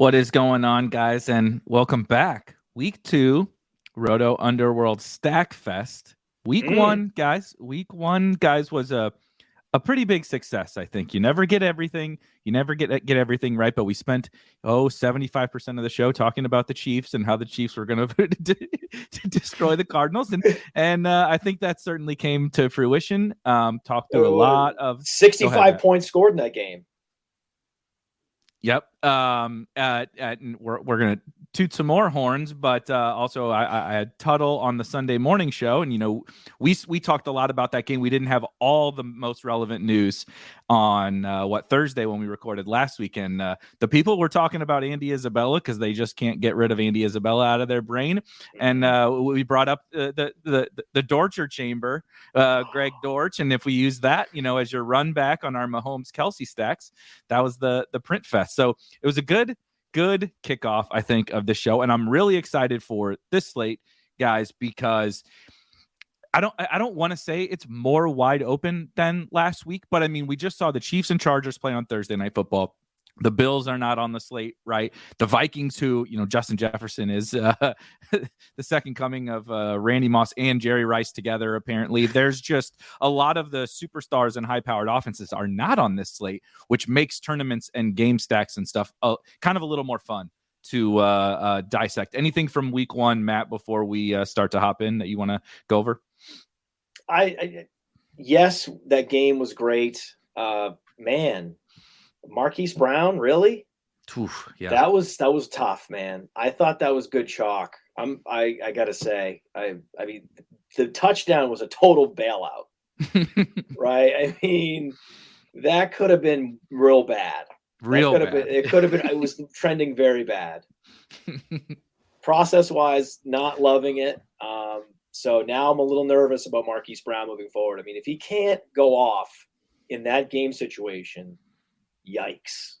What is going on, guys? And welcome back. Week 2, Roto Underworld Stackfest. Week 1, guys. Week 1, guys, was a pretty big success, I think. You never get everything. You never get everything right, but we spent 75% of the show talking about the Chiefs and how the Chiefs were going to destroy the Cardinals, and I think that certainly came to fruition. Talked through a lot of 65 points scored in that game. Yep. We're gonna toot some more horns, but also I had Tuttle on the Sunday morning show, and we talked a lot about that game. We didn't have all the most relevant news on Thursday when we recorded last week, and the people were talking about Andy Isabella because they just can't get rid of Andy Isabella out of their brain, and we brought up the Dorcher chamber, Greg Dortch, and if we use that, as your run back on our Mahomes Kelsey stacks, that was the print fest. So it was a good kickoff, I think, of the show, and I'm really excited for this slate, guys, because I don't want to say it's more wide open than last week, but I mean, we just saw the Chiefs and Chargers play on Thursday Night Football. The Bills are not on the slate, right? The Vikings, who, Justin Jefferson is the second coming of Randy Moss and Jerry Rice together, apparently. There's just a lot of the superstars and high-powered offenses are not on this slate, which makes tournaments and game stacks and stuff kind of a little more fun to dissect. Anything from week 1, Matt, before we start to hop in that you want to go over? Yes, that game was great. Man. Marquise Brown, really? Oof, yeah. That was tough, man. I thought that was good chalk. I gotta say, I mean, the touchdown was a total bailout, right? I mean, that could have been real bad. It could have been. It was trending very bad. Process-wise, not loving it. So now I'm a little nervous about Marquise Brown moving forward. I mean, if he can't go off in that game situation, yikes.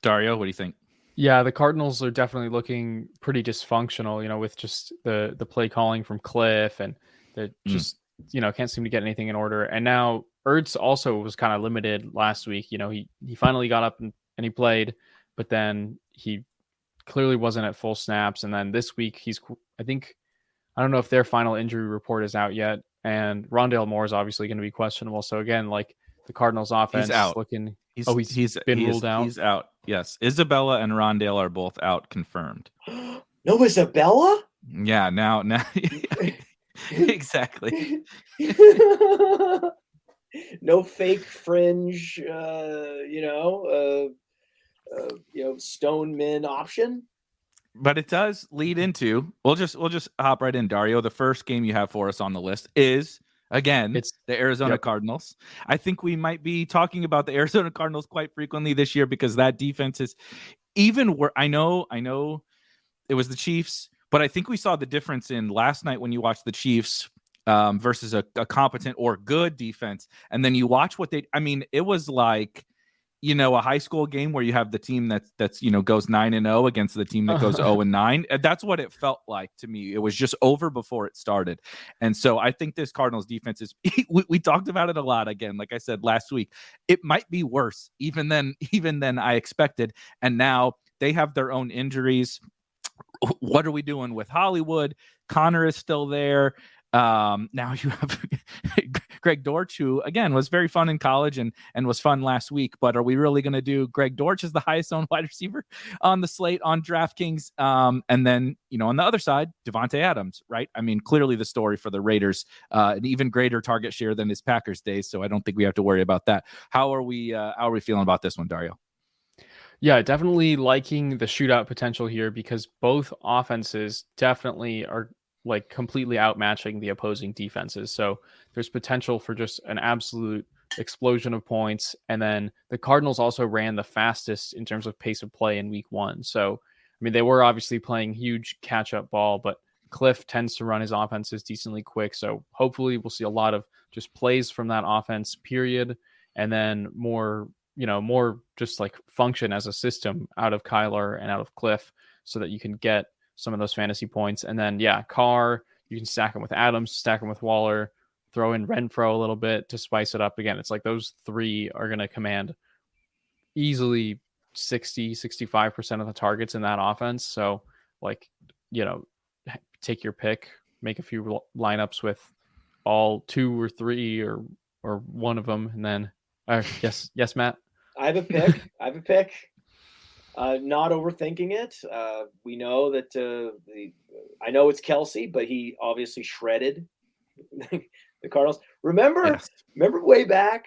Dario, what do you think? Yeah, the Cardinals are definitely looking pretty dysfunctional, with just the play calling from Cliff, and they just, can't seem to get anything in order. And now Ertz also was kind of limited last week. He finally got up and he played, but then he clearly wasn't at full snaps. And then this week I don't know if their final injury report is out yet. And Rondale Moore is obviously going to be questionable. So again, the Cardinals offense he's out. Looking. He's been ruled out. He's out. Yes, Isabella and Rondale are both out, confirmed. No Isabella? Yeah, now exactly. No fake fringe, Stoneman option. But it does lead into. We'll just hop right in, Dario. The first game you have for us on the list is. Again, it's the Arizona Cardinals. I think we might be talking about the Arizona Cardinals quite frequently this year because that defense is even where I know it was the Chiefs, but I think we saw the difference in last night when you watched the Chiefs versus a competent or good defense. And then you watch it was like, a high school game where you have the team that's goes 9-0 against the team that goes 0-9. That's what it felt like to me. It was just over before it started. And so I think this Cardinals defense is, we talked about it a lot again. Like I said last week, it might be worse even than I expected. And now they have their own injuries. What are we doing with Hollywood? Connor is still there. Now you have Greg Dortch, who again was very fun in college and was fun last week. But are we really going to do Greg Dortch as the highest owned wide receiver on the slate on DraftKings? And then, on the other side, Devontae Adams, right? I mean, clearly the story for the Raiders, an even greater target share than his Packers days. So I don't think we have to worry about that. How are we feeling about this one, Dario? Yeah, definitely liking the shootout potential here because both offenses definitely are completely outmatching the opposing defenses. So there's potential for just an absolute explosion of points. And then the Cardinals also ran the fastest in terms of pace of play in week 1. So, I mean, they were obviously playing huge catch-up ball, but Cliff tends to run his offenses decently quick. So hopefully we'll see a lot of just plays from that offense, period. And then more just function as a system out of Kyler and out of Cliff so that you can get some of those fantasy points. And then, Carr, you can stack him with Adams, stack him with Waller, throw in Renfro a little bit to spice it up. Again, it's those three are going to command easily 65% of the targets in that offense. So like, take your pick, make a few lineups with all 2 or 3 or one of them. And then, yes, Matt. I have a pick. Not overthinking it. We know that I know it's Kelley, but he obviously shredded the Cardinals. Remember way back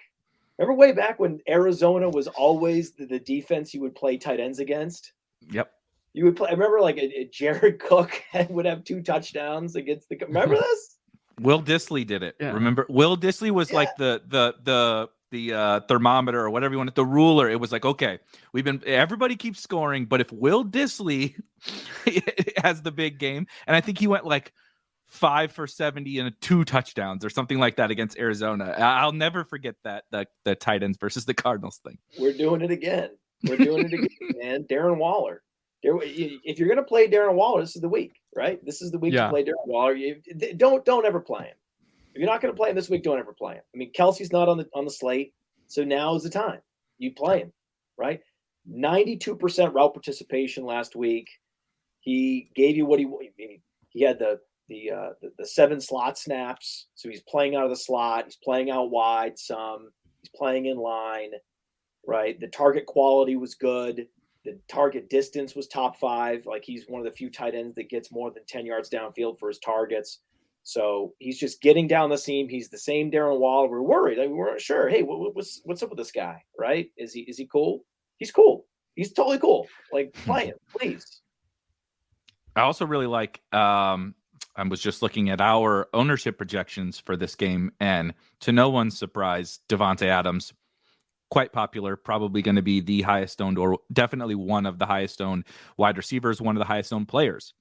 when Arizona was always the defense you would play tight ends against? Yep. You would play. I remember like Jared Cook would have 2 touchdowns against the. Remember this? Will Dissly did it. Yeah. Remember, Will Dissly was like the thermometer or whatever you want, the ruler. It was like, okay, everybody keeps scoring, but if Will Dissly has the big game, and I think he went like 5 for 70 and 2 touchdowns or something like that against Arizona. I'll never forget that the tight ends versus the Cardinals thing. We're doing it again, man. Darren Waller. If you're going to play Darren Waller, this is the week, right? This is the week to play Darren Waller. Don't ever play him. If you're not going to play him this week, don't ever play him. I mean, Kelsey's not on the slate, so now is the time. You play him, right? 92% route participation last week. He gave you what he had the 7 slot snaps, so he's playing out of the slot. He's playing out wide some. He's playing in line, right? The target quality was good. The target distance was top 5. Like, he's one of the few tight ends that gets more than 10 yards downfield for his targets. So he's just getting down the seam. He's the same Darren Waller. We're worried. We weren't sure. Hey, what's up with this guy, right? Is he cool? He's cool. He's totally cool. Like, play him, please. I also really like I was just looking at our ownership projections for this game, and to no one's surprise, Davante Adams, quite popular, probably going to be the highest owned, or definitely one of the highest owned wide receivers, one of the highest owned players.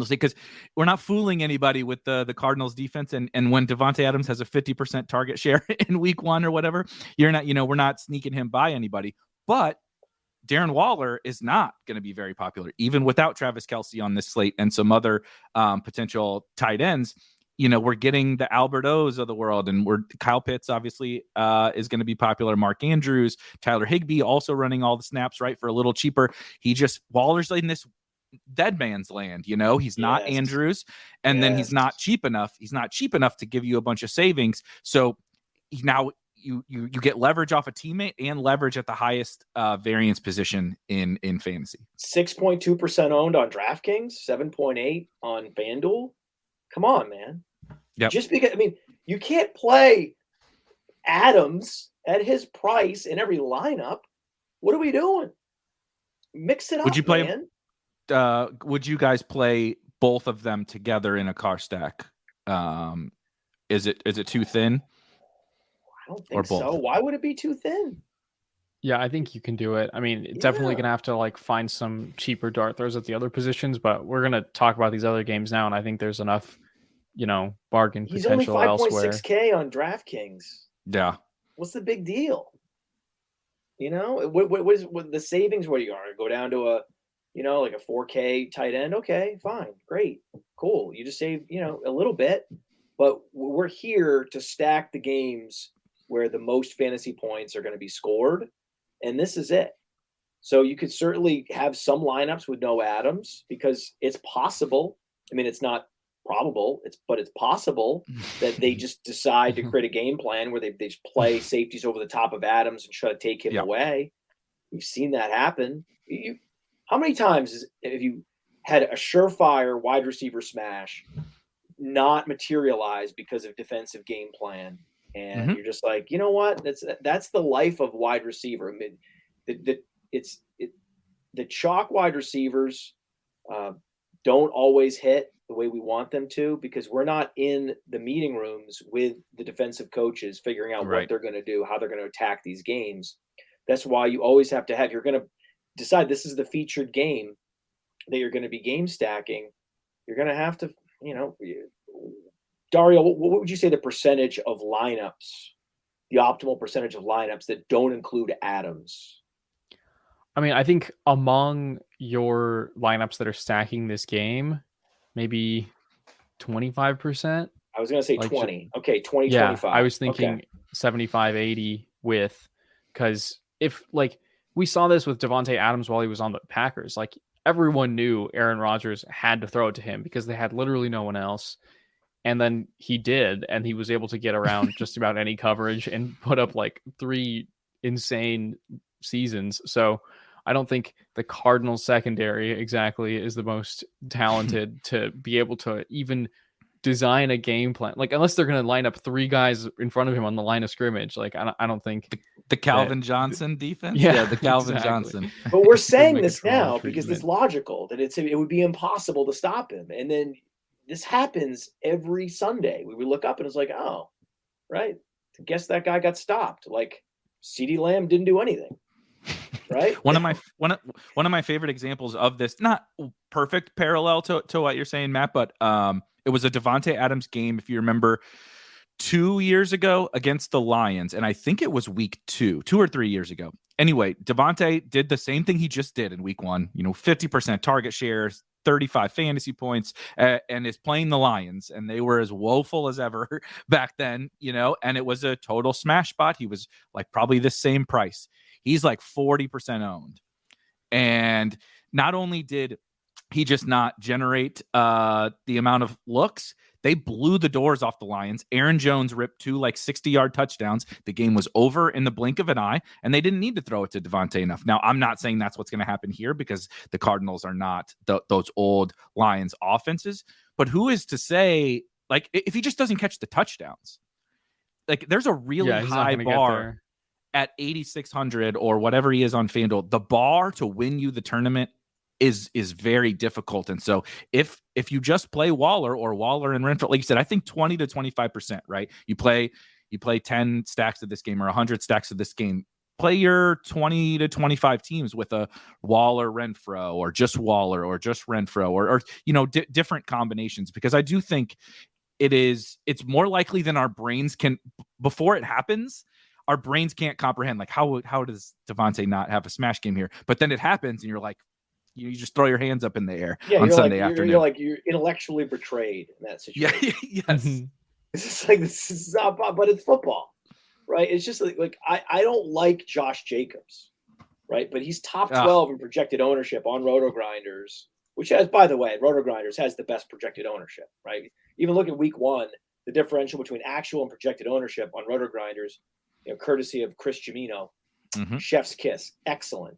Because we're not fooling anybody with the Cardinals defense, and when Davante Adams has a 50% target share in week 1 or whatever, we're not sneaking him by anybody. But Darren Waller is not going to be very popular, even without Travis Kelce on this slate and some other potential tight ends. We're getting the Albert O's of the world, and Kyle Pitts obviously is going to be popular. Mark Andrews, Tyler Higbee also running all the snaps, right, for a little cheaper. Waller's in this dead man's land. He's not Andrews, and then he's not cheap enough. He's not cheap enough to give you a bunch of savings. So now you get leverage off a teammate and leverage at the highest variance position in fantasy. 6.2% owned on DraftKings, 7.8 on FanDuel. Come on, man. Yep. Just because, you can't play Adams at his price in every lineup. What are we doing? Mix it up, man. Would you guys play both of them together in a car stack? Is it too thin? I don't think so. Why would it be too thin? Yeah, I think you can do it. Definitely going to have to find some cheaper dart throws at the other positions, but we're going to talk about these other games now, and I think there's enough, bargain potential elsewhere. He's only 5.6K on DraftKings. Yeah. What's the big deal? What is the savings? What are you going to go down to a 4K tight end? Okay, fine, great, cool. You just save, a little bit, but we're here to stack the games where the most fantasy points are going to be scored, and this is it. So you could certainly have some lineups with no Adams, because it's possible. It's not probable, but it's possible that they just decide to create a game plan where they just play safeties over the top of Adams and try to take him away. We've seen that happen. How many times have you had a surefire wide receiver smash not materialize because of defensive game plan? And you're just like, you know what? That's the life of wide receiver. The chalk wide receivers don't always hit the way we want them to, because we're not in the meeting rooms with the defensive coaches figuring out what they're going to do, how they're going to attack these games. That's why you always have to you're going to decide this is the featured game that you're going to be game stacking. You're going to have to, Dario, what would you say the percentage of lineups, the optimal percentage of lineups that don't include Adams? I think among your lineups that are stacking this game, maybe 25%. I was going to say 20. Okay, 20, yeah, 25. I was thinking 75, 80 because if we saw this with Davante Adams while he was on the Packers. Like, everyone knew Aaron Rodgers had to throw it to him because they had literally no one else. And then he did, and he was able to get around just about any coverage and put up like 3 insane seasons. So I don't think the Cardinals secondary exactly is the most talented to be able to even design a game plan. Like, unless they're going to line up 3 guys in front of him on the line of scrimmage. Like, I don't think the Calvin Johnson defense. Yeah, the Calvin exactly. Johnson. But we're saying this now because it's logical that it would be impossible to stop him. And then this happens every Sunday. We would look up and it's like, oh, right. I guess that guy got stopped. Like, CeeDee Lamb didn't do anything. Right. One of my favorite examples of this, not perfect parallel to what you're saying, Matt, but it was a Davante Adams game, if you remember, 2 years ago against the Lions, and I think it was week 2 or 3 years ago. Anyway, Davante did the same thing he just did in week 1. 50% target shares, 35 fantasy points, and is playing the Lions, and they were as woeful as ever back then, and it was a total smash spot. He was like probably the same price. He's like 40% owned. And not only did he just not generate the amount of looks, they blew the doors off the Lions. Aaron Jones ripped 2 like 60-yard touchdowns. The game was over in the blink of an eye, and they didn't need to throw it to Davante enough. Now, I'm not saying that's what's going to happen here because the Cardinals are not those old Lions offenses. But who is to say, like, if he just doesn't catch the touchdowns? Like, there's a really high bar at 8,600 or whatever he is on FanDuel. The bar to win you the tournament is very difficult. And so if you just play Waller and Renfro, like you said, I think 20 to 25%, right? You play 10 stacks of this game or 100 stacks of this game. Play your 20 to 25 teams with a Waller Renfro or just Renfro or different combinations, because I do think it's more likely than our brains can, before it happens, our brains can't comprehend, like, how does Davante not have a smash game here? But then it happens and you're like, you just throw your hands up in the air on Sunday afternoon. You're intellectually betrayed in that situation. Yeah, yes. It's just like, this is not, but it's football, right? It's just like I don't like Josh Jacobs, right? But he's top 12 in projected ownership on RotoGrinders, which has, by the way, RotoGrinders has the best projected ownership, right? Even look at week 1, the differential between actual and projected ownership on RotoGrinders, courtesy of Chris Jimino, chef's kiss, excellent.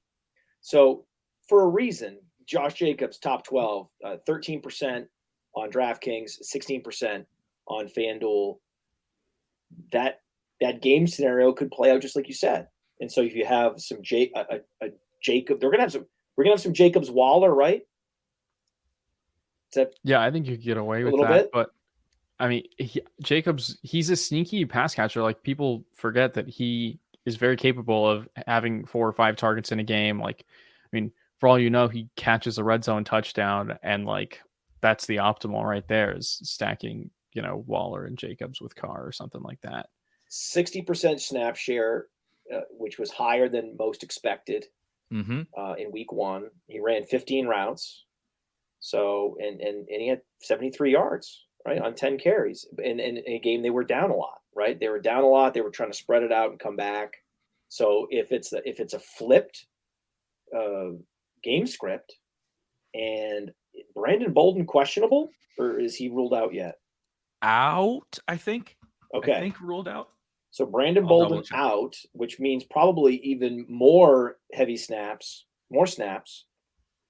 So, for a reason, Josh Jacobs, top 12, 13% on DraftKings, 16% on FanDuel. That game scenario could play out just like you said. And so if you have some Jacob, we're gonna have some Jacobs Waller, right? Yeah, I think you could get away with that. Bit? But I mean, Jacobs, he's a sneaky pass catcher. Like, people forget that he is very capable of having 4 or 5 targets in a game. Like, I mean, for all you know, he catches a red zone touchdown, and like, that's the optimal right there, is stacking, Waller and Jacobs with Carr or something like that. 60% snap share, which was higher than most expected in week 1. He ran 15 routes. So, and he had 73 yards, right, on 10 carries. And in a game, they were down a lot, right? They were down a lot. They were trying to spread it out and come back. So if it's a flipped game script, and Brandon Bolden questionable, or is he ruled out yet? Out, I think. Okay. I think ruled out. So Brandon Bolden out, which means probably even more snaps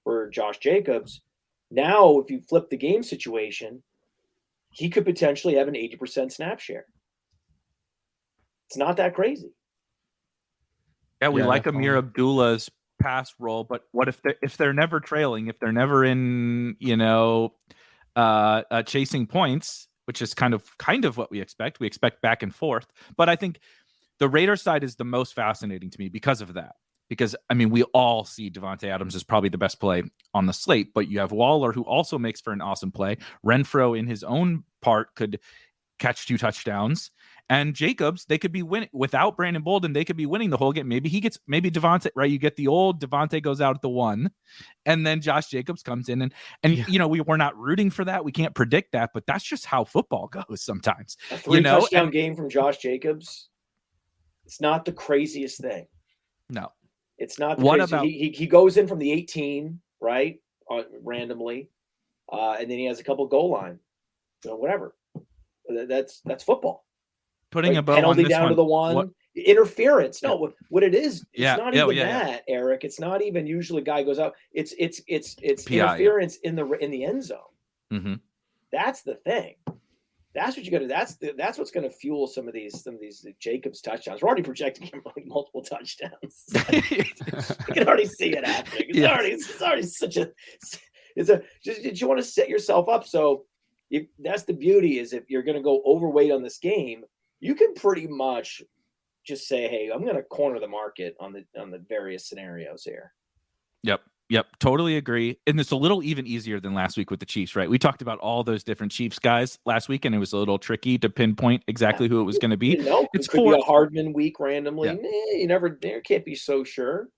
for Josh Jacobs. Now, if you flip the game situation, he could potentially have an 80% snap share. It's not that crazy. Yeah, we like Amir Abdullah's pass roll, but what if they're never trailing, if they're never in chasing points, which is kind of what we expect. We expect back and forth, but I think the Raiders side is the most fascinating to me because of that. Because, I mean, we all see Davante Adams is probably the best play on the slate, but you have Waller, who also makes for an awesome play. Renfro, in his own part, could catch 2 touchdowns. And Jacobs, they could be winning without Brandon Bolden. They could be winning the whole game. Maybe Davante, right? You get the old Davante goes out at the 1, and then Josh Jacobs comes in, and we're not rooting for that. We can't predict that, but that's just how football goes sometimes. A 3 touchdown game from Josh Jacobs. It's not the craziest thing. No. It's not the what crazy. about He goes in from the 18, right, randomly, and then he has a couple goal line, whatever. That's football. putting a bow penalty on this down one? to the one. Interference. No, what it is, it's not even that, Eric. It's not even usually guy goes out. It's PI, interference in the end zone. Mm-hmm. That's the thing. That's what you got to. That's what's going to fuel some of these Jacobs touchdowns. We're already projecting him like multiple touchdowns. You can already see it happening. It's already such a. Did you want to set yourself up so? That's the beauty is if you're going to go overweight on this game, you can pretty much just say, "Hey, I'm going to corner the market on the various scenarios here." Yep, totally agree. And it's a little even easier than last week with the Chiefs, right? We talked about all those different Chiefs guys last week, and it was a little tricky to pinpoint exactly who it was going to be. It could be a Hardman week randomly. Yeah. You never can't be so sure.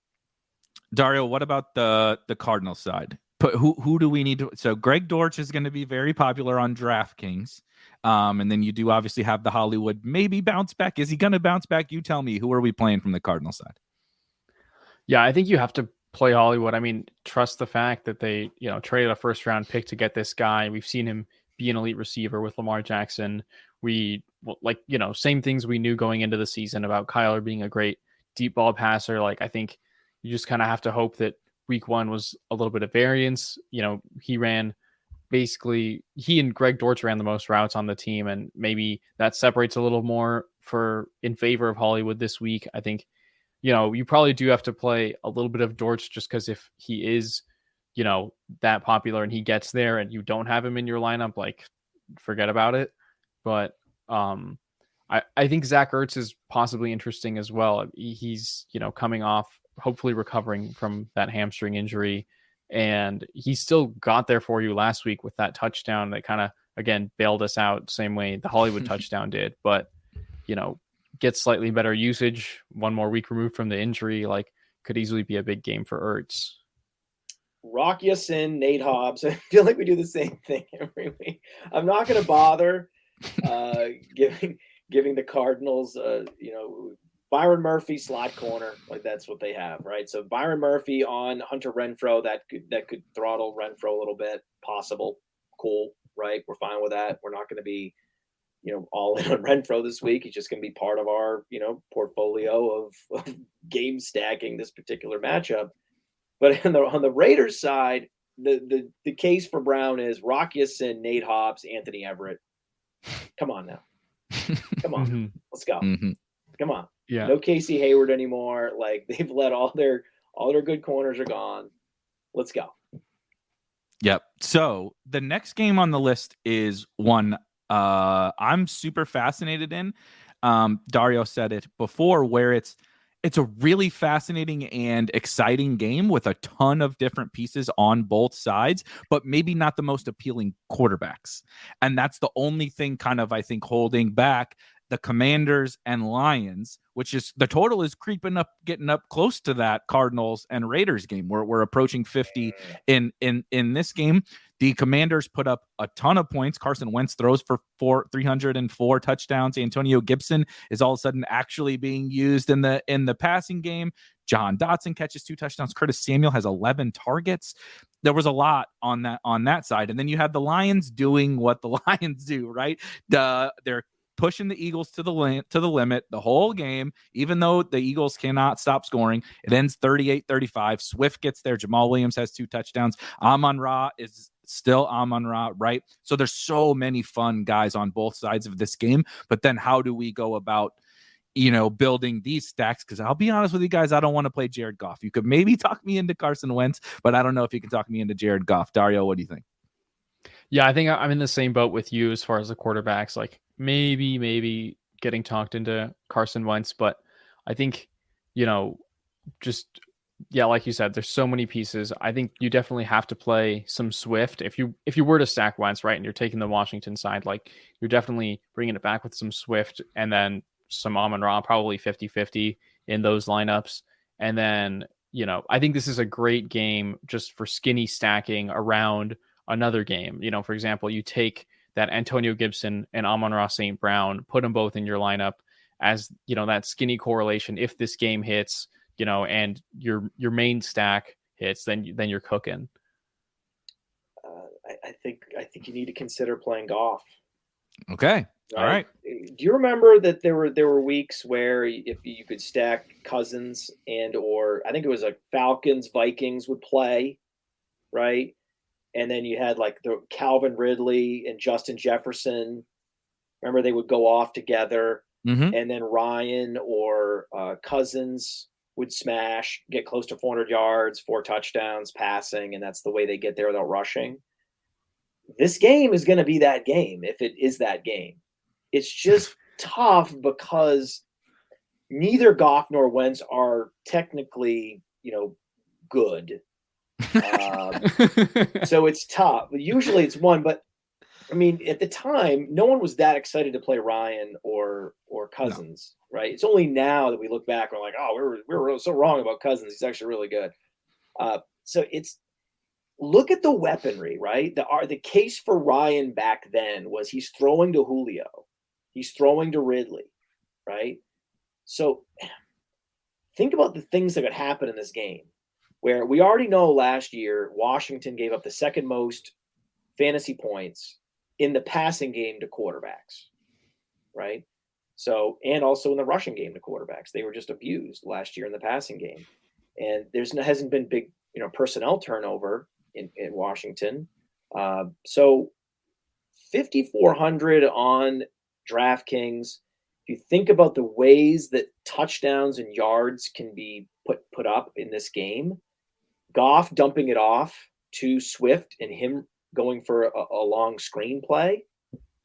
Dario, what about the Cardinals side? Who do we need to? So Greg Dortch is going to be very popular on DraftKings. And then you do obviously have the Hollywood maybe bounce back. Is he going to bounce back? You tell me. Who are we playing from the Cardinals side? Yeah, I think you have to play Hollywood. I mean, trust the fact that they, traded a first round pick to get this guy. We've seen him be an elite receiver with Lamar Jackson. Same things we knew going into the season about Kyler being a great deep ball passer. Like, I think you just kind of have to hope that week one was a little bit of variance. He and Greg Dortch ran the most routes on the team, and maybe that separates a little more in favor of Hollywood this week. I think, you probably do have to play a little bit of Dortch just because if he is, that popular and he gets there and you don't have him in your lineup, like, forget about it. But I think Zach Ertz is possibly interesting as well. He's, coming off, hopefully recovering from that hamstring injury. And he still got there for you last week with that touchdown that kind of, again, bailed us out same way the Hollywood touchdown did. But, gets slightly better usage, one more week removed from the injury, like, could easily be a big game for Ertz. Rock Ya-Sin, Nate Hobbs. I feel like we do the same thing every week. I'm not going to bother giving the Cardinals, Byron Murphy slot corner, like that's what they have, right? So Byron Murphy on Hunter Renfrow, that could throttle Renfrow a little bit, possible, cool, right? We're fine with that. We're not going to be, all in on Renfrow this week. He's just going to be part of our, portfolio of game stacking this particular matchup. But on the Raiders side, the case for Brown is Rock Ya-Sin, Nate Hobbs, Anthony Everett. Come on now. Come on. Mm-hmm. Let's go. Mm-hmm. Come on. Yeah. No Casey Hayward anymore. Like, they've let all their good corners are gone. Let's go. Yep. So the next game on the list is one I'm super fascinated in. Dario said it before, where it's a really fascinating and exciting game with a ton of different pieces on both sides, but maybe not the most appealing quarterbacks. And that's the only thing kind of, I think, holding back the Commanders and Lions, which is the total is creeping up, getting up close to that Cardinals and Raiders game. We're approaching 50 in this game. The Commanders put up a ton of points. Carson Wentz throws for 304 touchdowns. Antonio Gibson is all of a sudden actually being used in the passing game. John Dotson catches 2 touchdowns. Curtis Samuel has 11 targets. There was a lot on that side. And then you have the Lions doing what the Lions do, right? They're pushing the Eagles to the limit the whole game, even though the Eagles cannot stop scoring. It ends 38-35. Swift gets there. Jamal Williams has 2 touchdowns. Amon-Ra is still Amon-Ra, right? So there's so many fun guys on both sides of this game. But then how do we go about, building these stacks? Because I'll be honest with you guys, I don't want to play Jared Goff. You could maybe talk me into Carson Wentz, but I don't know if you can talk me into Jared Goff. Dario, what do you think? Yeah, I think I'm in the same boat with you as far as the quarterbacks. Like, maybe getting talked into Carson Wentz, but I think, like you said, there's so many pieces. I think you definitely have to play some Swift. If you were to stack Wentz, right, and you're taking the Washington side, like, you're definitely bringing it back with some Swift and then some Amon-Ra, probably 50-50 in those lineups. And then, I think this is a great game just for skinny stacking around another game. For example, you take that Antonio Gibson and Amon-Ra St. Brown, put them both in your lineup as, that skinny correlation. If this game hits, and your main stack hits, then you're cooking. I think you need to consider playing Goff. Okay. Right? All right. Do you remember that there were weeks where if you could stack Cousins or I think it was like Falcons, Vikings would play, right? And then you had like the Calvin Ridley and Justin Jefferson. Remember they would go off together, and then Ryan or Cousins would smash, get close to 400 yards, 4 touchdowns passing, and that's the way they get there without rushing. This game is going to be that game if it is that game. It's just tough because neither Goff nor Wentz are technically, good. So it's tough. Usually it's one, but I mean, at the time, no one was that excited to play Ryan or Cousins, right? It's only now that we look back and we're like, oh, we were so wrong about Cousins. He's actually really good. So look at the weaponry, right? The case for Ryan back then was he's throwing to Julio. He's throwing to Ridley, right? So think about the things that could happen in this game where we already know last year Washington gave up the second most fantasy points in the passing game to quarterbacks, right? So, and also in the rushing game to quarterbacks. They were just abused last year in the passing game. And hasn't been big, personnel turnover in Washington. So 5,400 on DraftKings. If you think about the ways that touchdowns and yards can be put up in this game, Goff dumping it off to Swift and him going for a long screen play.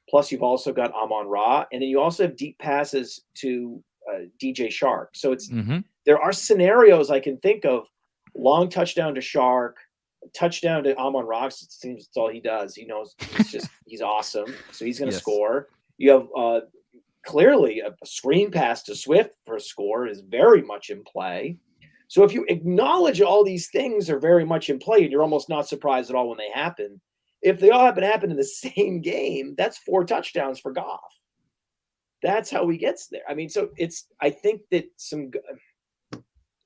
Plus, you've also got Amon-Ra, and then you also have deep passes to DJ Shark. So it's there are scenarios I can think of: long touchdown to Shark, touchdown to Amon-Ra. It seems that's all he does. He knows he's awesome, so he's going to score. You have clearly a screen pass to Swift for a score is very much in play. So if you acknowledge all these things are very much in play, and you're almost not surprised at all when they happen. If they all happen in the same game, that's 4 touchdowns for Goff. That's how he gets there. I mean, so I think that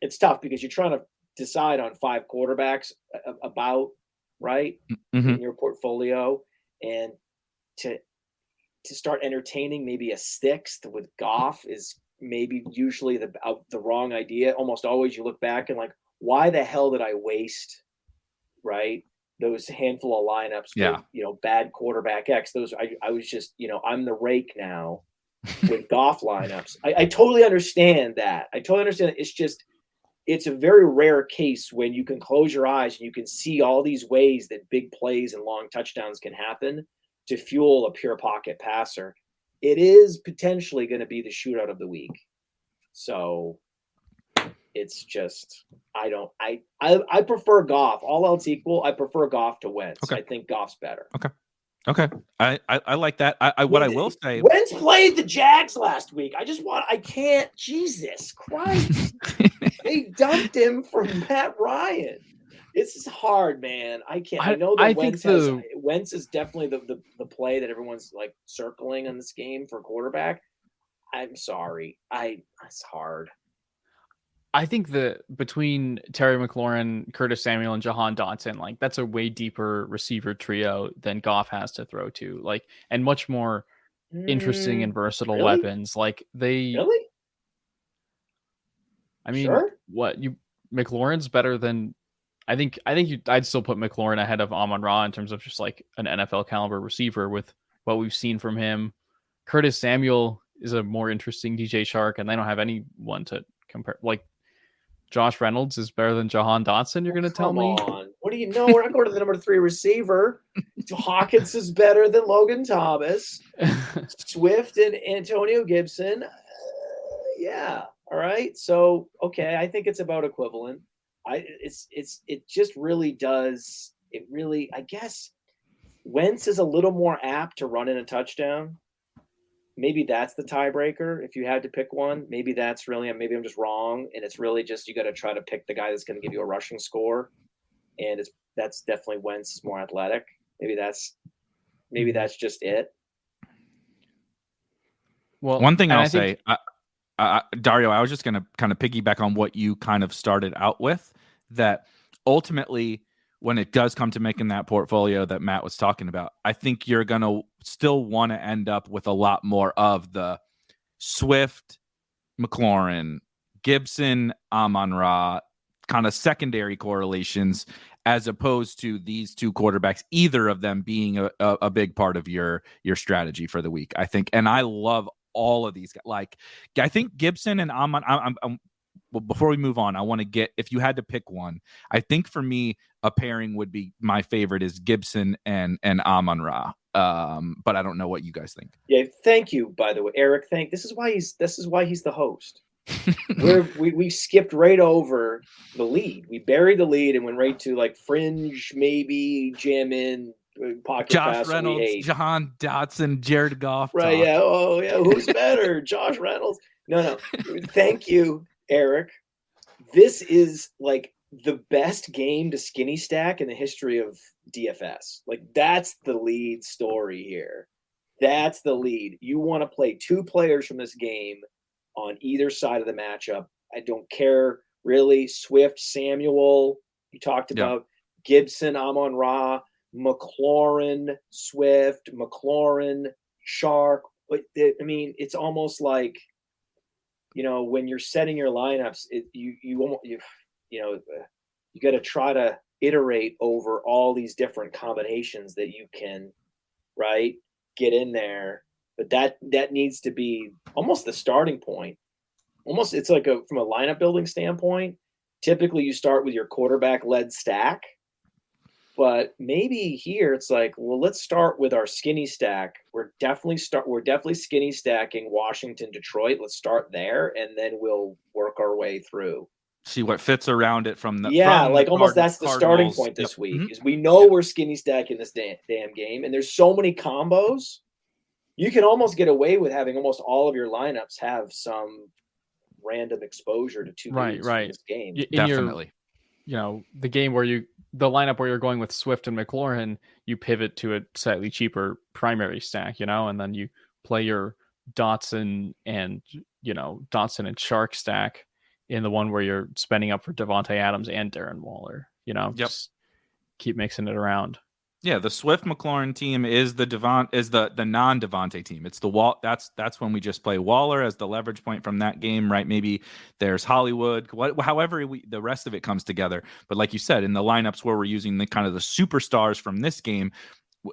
it's tough because you're trying to decide on 5 quarterbacks about, right, in your portfolio, and to start entertaining maybe a 6th with Goff is maybe usually the wrong idea. Almost always you look back and like, why the hell did I waste, right, those handful of lineups with, bad quarterback X. Those I was just, I'm the rake now with Goff lineups. I totally understand that. It's a very rare case when you can close your eyes and you can see all these ways that big plays and long touchdowns can happen to fuel a pure pocket passer. It is potentially going to be the shootout of the week. So it's just, I prefer Goff. All else equal, I prefer Goff to Wentz. Okay. I think Goff's better. Okay. I like that. I will say, Wentz played the Jags last week. I can't, Jesus Christ. They dumped him for Matt Ryan. This is hard, man. I can't. I know that Wentz is definitely the play that everyone's like circling on this game for quarterback. I'm sorry. It's hard. I think that between Terry McLaurin, Curtis Samuel, and Jahan Dotson, like that's a way deeper receiver trio than Goff has to throw to, like, and much more interesting and versatile weapons. Like really. I mean, McLaurin's better than. I'd still put McLaurin ahead of Amon-Ra in terms of just like an NFL caliber receiver with what we've seen from him. Curtis Samuel is a more interesting DJ Shark, and they don't have anyone to compare. Like Josh Reynolds is better than Jahan Dotson. You're going to tell me? What do you know? We're not going to the number 3 receiver. Hawkins is better than Logan Thomas. Swift and Antonio Gibson. Yeah. All right. So, okay. I think it's about equivalent. It just really does. It really, I guess Wentz is a little more apt to run in a touchdown. Maybe that's the tiebreaker. If you had to pick one, maybe that's really, maybe I'm just wrong. And it's really just, you got to try to pick the guy that's going to give you a rushing score. And that's definitely Wentz is more athletic. Maybe that's just it. Well, one thing I'll say, Dario, I was just going to kind of piggyback on what you kind of started out with, that ultimately when it does come to making that portfolio that Matt was talking about, I think you're going to still want to end up with a lot more of the Swift, McLaurin, Gibson, Amon-Ra, kind of secondary correlations, as opposed to these two quarterbacks, either of them being a big part of your strategy for the week, I think. And I love all of these guys. Like, I think Gibson and Amon, well, before we move on, I want to get, if you had to pick one, I think for me, a pairing would be, my favorite is Gibson and Amon-Ra. But I don't know what you guys think. Yeah, thank you, by the way, Eric. This is why he's the host. we skipped right over the lead. We buried the lead and went right to like fringe, maybe jam in pocket Josh pass. Reynolds, John Dotson, Jared Goff. Right? Talk. Yeah. Oh yeah. Who's better, Josh Reynolds? No. Thank you, Eric. This is like the best game to skinny stack in the history of DFS. Like, that's the lead story here. That's the lead. You want to play two players from this game on either side of the matchup. I don't care really. Swift, Samuel, you talked about. Gibson, Amon-Ra, McLaurin, Swift, McLaurin, Shark. I mean, it's almost like, when you're setting your lineups, you got to try to iterate over all these different combinations that you can, right, get in there. But that needs to be almost the starting point. Almost, it's like from a lineup building standpoint, typically you start with your quarterback-led stack. But maybe here it's like, well, let's start with our skinny stack. We're definitely skinny stacking Washington, Detroit. Let's start there, and then we'll work our way through. See what fits around it from the almost that's the starting point this week. Is we know we're skinny stacking this damn game, and there's so many combos. You can almost get away with having almost all of your lineups have some random exposure to two dudes in this game. Definitely. The game where the lineup where you're going with Swift and McLaurin, you pivot to a slightly cheaper primary stack, and then you play your Dotson and Shark stack in the one where you're spending up for Devontae Adams and Darren Waller, just keep mixing it around. Yeah, the Swift McLaurin team is the non-Devontae team. It's the that's when we just play Waller as the leverage point from that game, right? Maybe there's Hollywood, however the rest of it comes together. But like you said, in the lineups where we're using the kind of the superstars from this game,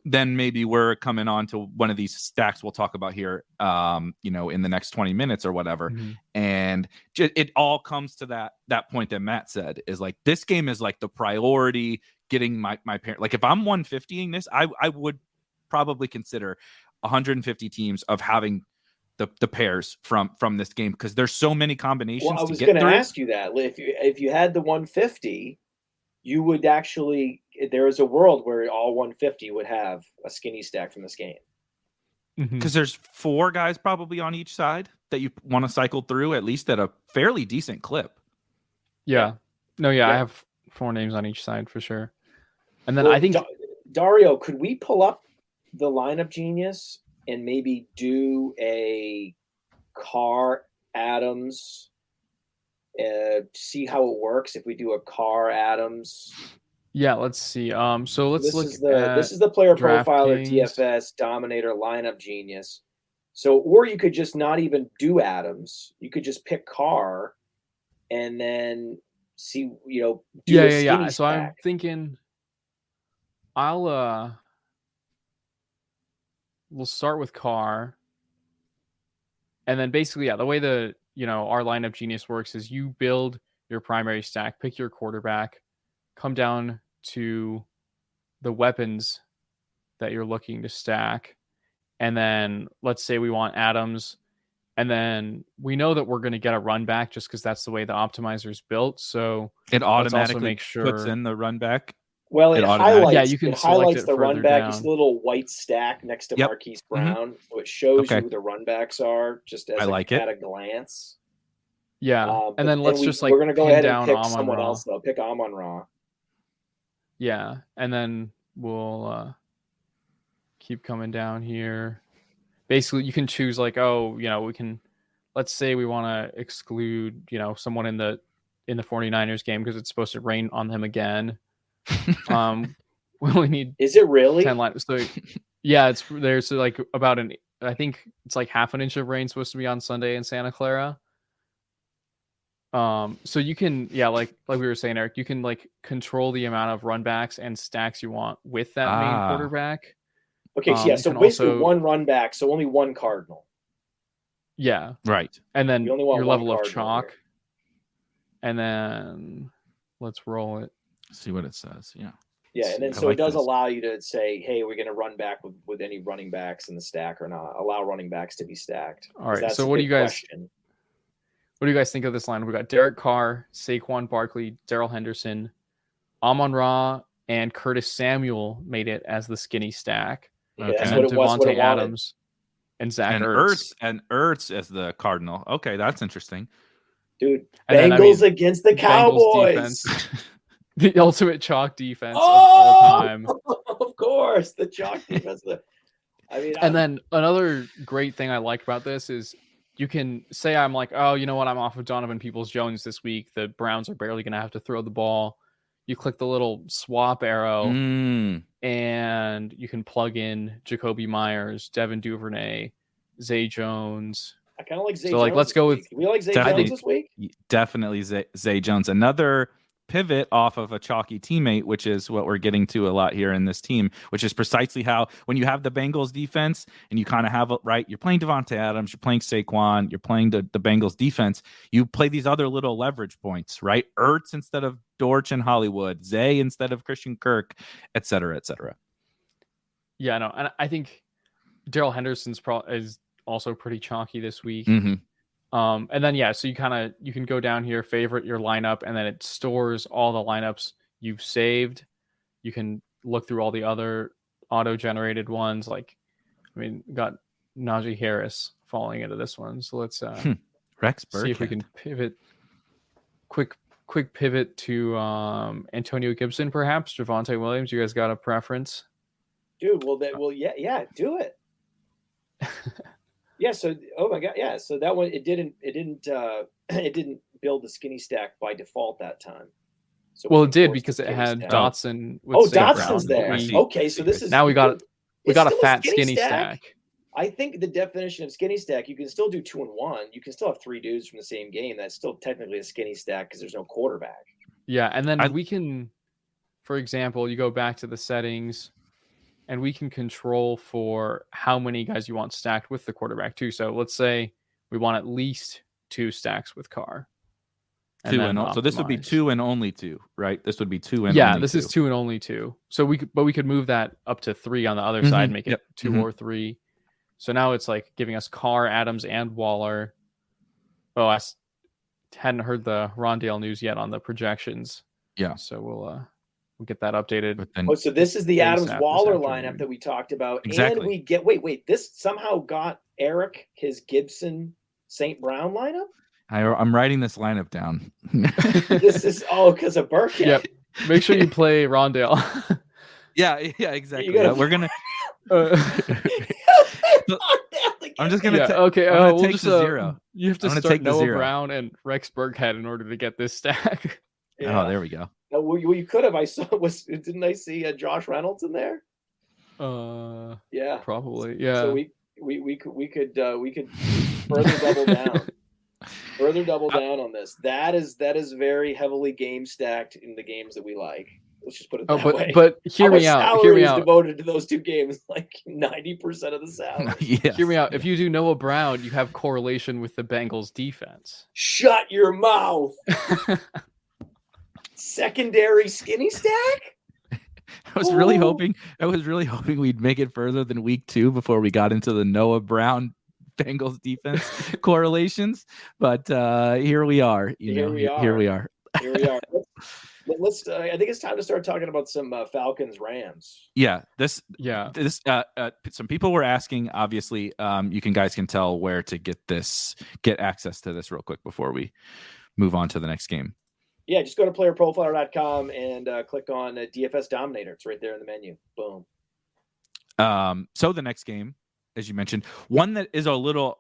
then maybe we're coming on to one of these stacks we'll talk about here, in the next 20 minutes or whatever. Mm-hmm. And it all comes to that point that Matt said, is like, this game is like the priority. Getting my parent, like if I'm 150ing this, I would probably consider 150 teams of having the pairs from this game, because there's so many combinations. Well, I was going to ask you that if you had the 150, you would actually, there is a world where all 150 would have a skinny stack from this game. Because there's 4 guys probably on each side that you want to cycle through at least at a fairly decent clip. Yeah. I have 4 names on each side for sure. And then I think Dario, could we pull up the lineup genius and maybe do a Carr Adams, see how it works if we do a Carr Adams? Yeah, let's see. So let's look at this is the player profiler DFS Dominator lineup genius. So, or you could just not even do Adams. You could just pick Carr and then see, do a skinny stack. So I'm thinking we'll start with Carr, and then basically, the way our lineup genius works is you build your primary stack, pick your quarterback, come down to the weapons that you're looking to stack, and then let's say we want Adams, and then we know that we're going to get a run back just because that's the way the optimizer is built. So it automatically puts in the run back. Well, it highlights. Yeah, you can highlights the run back. Down. It's a little white stack next to Marquise Brown, so it shows you who the run backs are just as at a glance. Yeah, and then we're going to go ahead and pick someone else though. Pick Amon-Ra. Yeah, and then we'll keep coming down here. Basically, you can choose we can let's say we want to exclude, someone in the 49ers game because it's supposed to rain on them again. We only need Is it really 10 lines. So yeah, there's like about I think it's like half an inch of rain supposed to be on Sunday in Santa Clara. So you can, like we were saying, Eric, you can like control the amount of run backs and stacks you want with that main quarterback. Okay, so so basically one run back, so only one Cardinal. Yeah. Right. And then your level of chalk. Here. And then let's roll it. See what it says. Yeah. Yeah, and then so it does allow you to say, hey, we're going to run back with any running backs in the stack or not. Allow running backs to be stacked. All right. So what do you guys think of this line? We got Derek Carr, Saquon Barkley, Darrell Henderson, Amon-Ra, and Curtis Samuel made it as the skinny stack. Okay. That's what it was. Devontae Adams and Zach Ertz. And Ertz as the Cardinal. Okay, that's interesting. Dude, Bengals against the Cowboys. The ultimate chalk defense of all time. Of course, the chalk defense. Then another great thing I like about this is you can say I'm like, oh, you know what? I'm off of Donovan Peoples-Jones this week. The Browns are barely going to have to throw the ball. You click the little swap arrow, and you can plug in Jacoby Myers, Devin Duvernay, Zay Jones. I kind of like Zay Jones. So, let's go with. We like Zay Jones this week? Definitely Zay Jones. Another pivot off of a chalky teammate, which is what we're getting to a lot here in this team, which is precisely how when you have the Bengals defense and you kind of have it right, you're playing Devontae Adams, you're playing Saquon, you're playing the Bengals defense, you play these other little leverage points, right? Ertz instead of Dortch and Hollywood, Zay instead of Christian Kirk, et cetera, et cetera. Yeah, no, and I think Darrell Henderson's is also pretty chalky this week. And then, so you can go down here, favorite your lineup, and then it stores all the lineups you've saved. You can look through all the other auto-generated ones. Like, got Najee Harris falling into this one. So let's Rex see if we can pivot. Quick pivot to Antonio Gibson, perhaps Javonte Williams. You guys got a preference? Dude, yeah, do it. Yeah. So, oh my God, yeah. So that one, it didn't build the skinny stack by default that time. So it did because it had Dotson. Dotson's there. Okay, so this is now we got a fat skinny stack. I think the definition of skinny stack, you can still do 2 and 1. You can still have 3 dudes from the same game. That's still technically a skinny stack because there's no quarterback. Yeah, and then we can, for example, you go back to the settings. And we can control for how many guys you want stacked with the quarterback too. So let's say we want at least 2 stacks with Carr. So this would be 2 and only 2, right? This would be 2 and only 2. This is 2 and only 2. So we could move that up to 3 on the other side, make it 2 or 3. So now it's like giving us Carr, Adams, and Waller. Oh, I hadn't heard the Rondale news yet on the projections. Yeah. So we'll get that updated. So this is the Adams Waller lineup that we talked about. Exactly. And we get wait, this somehow got Eric his Gibson St. Brown lineup? I'm writing this lineup down. This is because of Burkhead. Yep. Make sure you play Rondale. yeah, exactly. We're gonna I'm just gonna okay. We'll take the 0. You have to start Noah Brown and Rex Burkhead in order to get this stack. Yeah. Oh, there we go. Well, you could have. Didn't I see Josh Reynolds in there? Yeah, probably. Yeah. So we could further double down. Further double down on this. That is very heavily game stacked in the games that we like. Let's just put it that way. But hear me out. Hear me out. Devoted to those 2 games, like 90% of the salary. Yes. Hear me out. If you do Noah Brown, you have correlation with the Bengals defense. Shut your mouth. Secondary skinny stack? I was really hoping we'd make it further than week 2 before we got into the Noah Brown Bengals defense correlations, but here we are. Here we are. Let's. I think it's time to start talking about some Falcons Rams. Yeah. Some people were asking. Obviously, you guys can tell where to get access to this real quick before we move on to the next game. Yeah, just go to playerprofiler.com and click on DFS Dominator. It's right there in the menu. Boom. So the next game, as you mentioned, one that is a little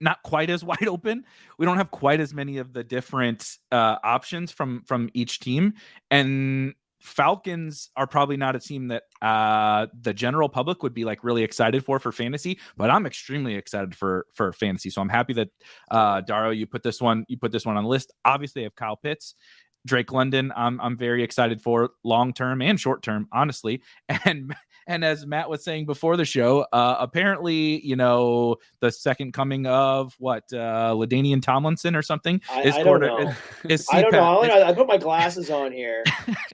not quite as wide open. We don't have quite as many of the different options from each team. And Falcons are probably not a team that the general public would be like really excited for fantasy, but I'm extremely excited for fantasy. So I'm happy that Dario, you put this one on the list. Obviously, I have Kyle Pitts, Drake London. I'm very excited for long term and short term, honestly. And as Matt was saying before the show, apparently, the second coming of LaDainian Tomlinson or something I don't know. I don't know. I put my glasses on here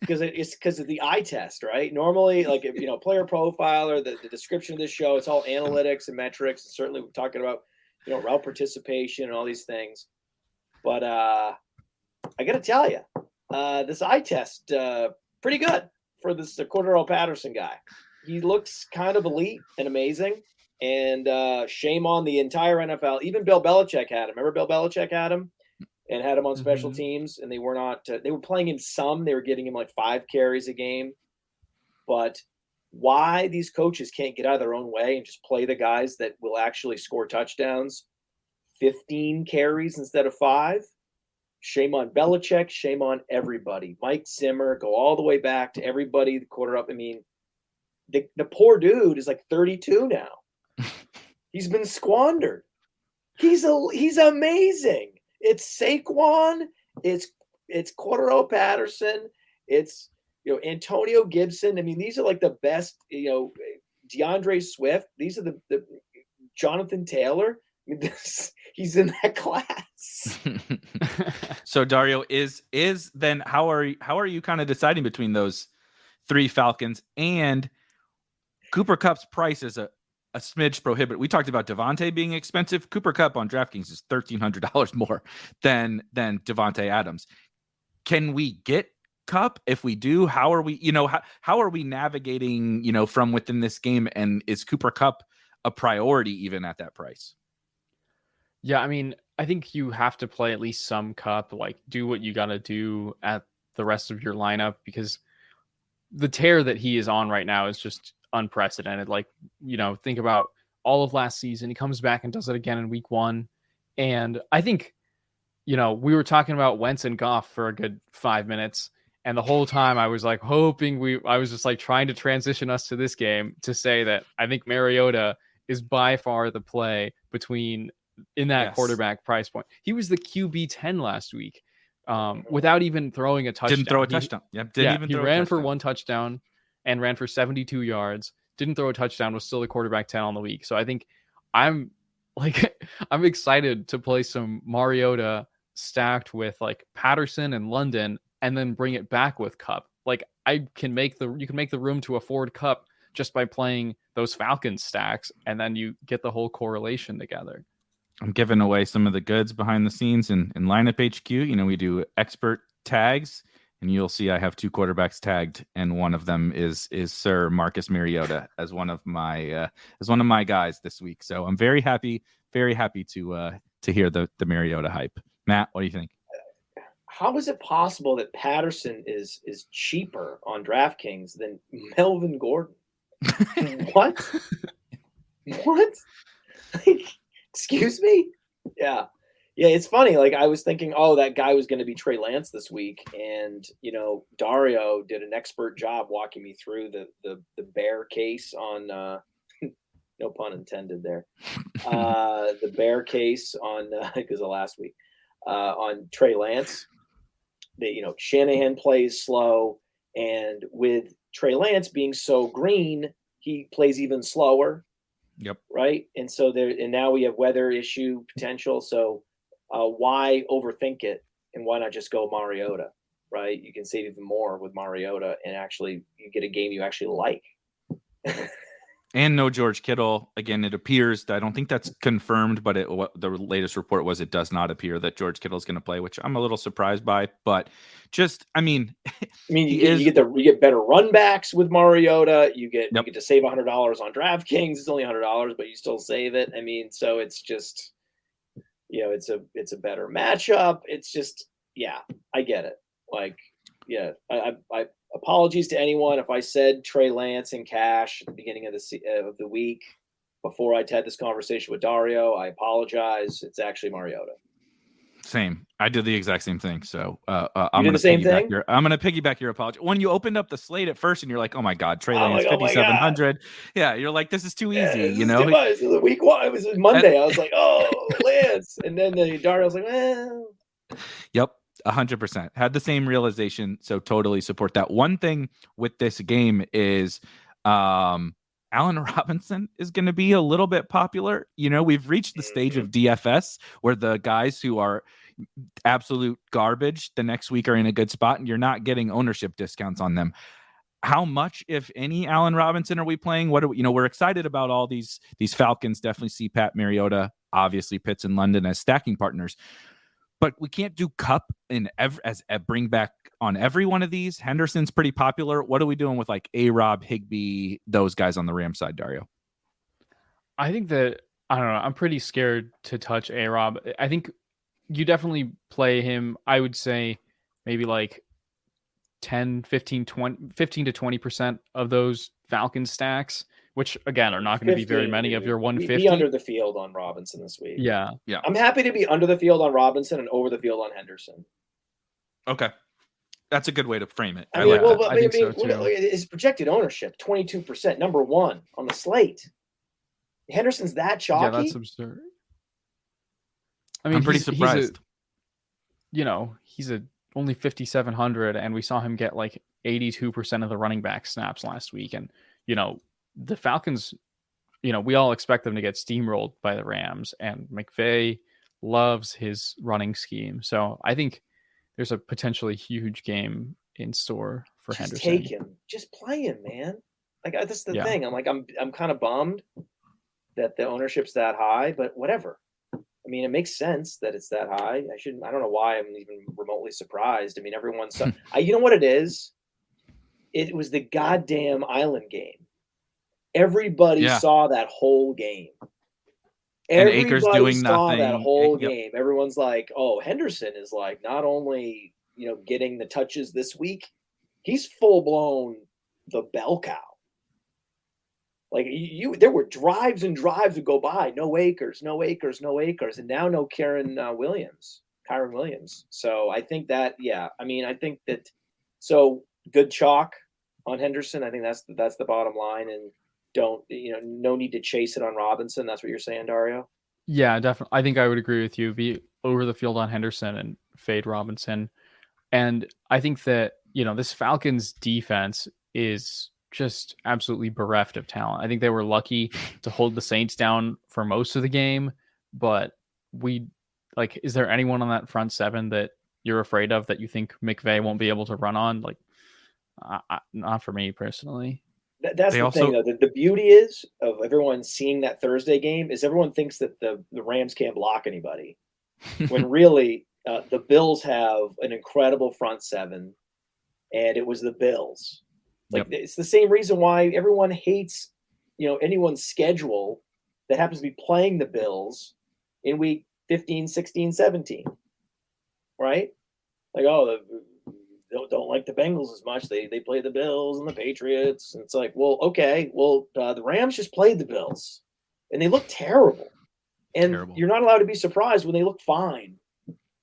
because it's because of the eye test, right? Normally, like if player profile or the description of this show, it's all analytics and metrics. And certainly, we're talking about route participation and all these things. But I got to tell you, this eye test pretty good for this Cordero Patterson guy. He looks kind of elite and amazing, and shame on the entire NFL. Even Bill Belichick had him. Remember Bill Belichick had him and had him on special teams, and they were not. They were playing him some. They were getting him like 5 carries a game. But why these coaches can't get out of their own way and just play the guys that will actually score touchdowns, 15 carries instead of 5? Shame on Belichick. Shame on everybody. Mike Zimmer, go all the way back to everybody. The quarter up. I mean, the poor dude is like 32 now. He's been squandered. He's amazing. It's Saquon. It's Cordero Patterson. It's Antonio Gibson. I mean, these are like the best. DeAndre Swift. These are the Jonathan Taylor. I mean, he's in that class. So Dario, is then how are you kind of deciding between those 3 Falcons? And Cooper Kupp's price is a smidge prohibitive. We talked about Devontae being expensive. Cooper Kupp on DraftKings is $1,300 more than Devontae Adams. Can we get Kupp? If we do, how are we? How are we navigating? From within this game? And is Cooper Kupp a priority even at that price? Yeah, I mean, I think you have to play at least some Kupp. Like, do what you got to do at the rest of your lineup, because the tear that he is on right now is just unprecedented. Like, think about all of last season. He comes back and does it again in week 1. And I think, we were talking about Wentz and Goff for a good 5 minutes. And the whole time I was like I was just like trying to transition us to this game to say that I think Mariota is by far the play in that quarterback price point. He was the QB 10 last week without even throwing a touchdown. Didn't throw a touchdown. He ran for 1 touchdown and ran for 72 yards. Didn't throw a touchdown, was still the quarterback 10 on the week. So I think I'm excited to play some Mariota stacked with like Patterson and London, and then bring it back with Kupp. Like, you can make the room to afford Kupp just by playing those Falcons stacks, and then you get the whole correlation together. I'm giving away some of the goods behind the scenes in Lineup HQ. We do expert tags, and you'll see I have 2 quarterbacks tagged, and one of them is Sir Marcus Mariota as one of my guys this week. So I'm very happy to hear the Mariota hype. Matt, what do you think? How is it possible that Patterson is cheaper on DraftKings than Melvin Gordon? What? Like, excuse me? Yeah. It's funny. Like, I was thinking, that guy was going to be Trey Lance this week, and Dario did an expert job walking me through the bear case on no pun intended there. The bear case on because of last week on Trey Lance. Shanahan plays slow, and with Trey Lance being so green, he plays even slower. Yep. Right. And so now we have weather issue potential. So why overthink it, and why not just go Mariota? Right. You can save even more with Mariota, and actually you get a game you actually like. And no George Kittle. Again, it appears, I don't think that's confirmed, but the latest report was it does not appear that George Kittle is going to play, which I'm a little surprised by. But just, you get better run backs with Mariota. You get to save $100 on DraftKings. It's only $100, but you still save it. So it's just, it's a better matchup. It's just, I get it. Like, I apologies to anyone if I said Trey Lance in cash at the beginning of the week. before I had this conversation with Dario. I apologize. It's actually Mariota. Same. I did the exact same thing. So I'm going to piggyback I'm going to piggyback your apology. When you opened up the slate at first and you're like, oh my God, Trey Lance, like, 5,700. Yeah. You're like, this is too easy. You know, it was week one. It was Monday. I was like, oh, Lance. And then Dario was like, well. Yep. 100% had the same realization. So totally support that. One thing with this game is, Allen Robinson is going to be a little bit popular. You know, we've reached the stage of DFS where the guys who are absolute garbage the next week are in a good spot and you're not getting ownership discounts on them. How much, if any, Allen Robinson are we playing? What do we, you know, we're excited about all these Falcons. Definitely see Pat Mariota, obviously Pitts and London as stacking partners. But we can't do Cup as a bring back on every one of these. Henderson's pretty popular. What are we doing with like A-Rob, Higbee, those guys on the Rams side, Dario? I think that, I don't know, I'm pretty scared to touch A-Rob. I think you definitely play him, I would say maybe like 10, 15 to 20% of those Falcon stacks, which again are not going to be very many of your 150. Be under the field on Robinson this week. Yeah. I'm happy to be under the field on Robinson and over the field on Henderson. Okay. That's a good way to frame it. I mean, his projected ownership, 22%, number one on the slate. Henderson's that chalky? Yeah, that's absurd. I mean, I'm pretty surprised. He's only 5,700, and we saw him get like 82% of the running back snaps last week. And, the Falcons, we all expect them to get steamrolled by the Rams, and McVay loves his running scheme. So I think there's a potentially huge game in store for Henderson. Take him. Just play him, man. Like, that's the thing. I'm kind of bummed that the ownership's that high, but whatever. I mean, it makes sense that it's that high. I don't know why I'm even remotely surprised. I mean, everyone's you know what it is? It was the goddamn Island game. Everybody saw that whole game. Everybody Akers doing saw nothing. That whole game. Everyone's like, oh, Henderson is like not only, getting the touches this week, he's full blown the bell cow. Like there were drives and drives would go by. No Akers. And now no Kyren Williams. So I think that, so good chalk on Henderson. I think that's the bottom line. And no need to chase it on Robinson. That's what you're saying, Dario? Yeah, definitely. I think I would agree with you. Be over the field on Henderson and fade Robinson. And I think that, this Falcons defense is just absolutely bereft of talent. I think they were lucky to hold the Saints down for most of the game, but is there anyone on that front seven that you're afraid of that you think McVay won't be able to run on? Like, not for me personally. That's the thing, though. The beauty is of everyone seeing that Thursday game is everyone thinks that the Rams can't block anybody, when really the Bills have an incredible front seven, and it was the Bills. It's the same reason why everyone hates, anyone's schedule that happens to be playing the Bills in week 15, 16, 17, right? Like, don't like the Bengals as much. They play the Bills and the Patriots. And it's like, well, okay. Well, the Rams just played the Bills and they look terrible. And you're not allowed to be surprised when they look fine.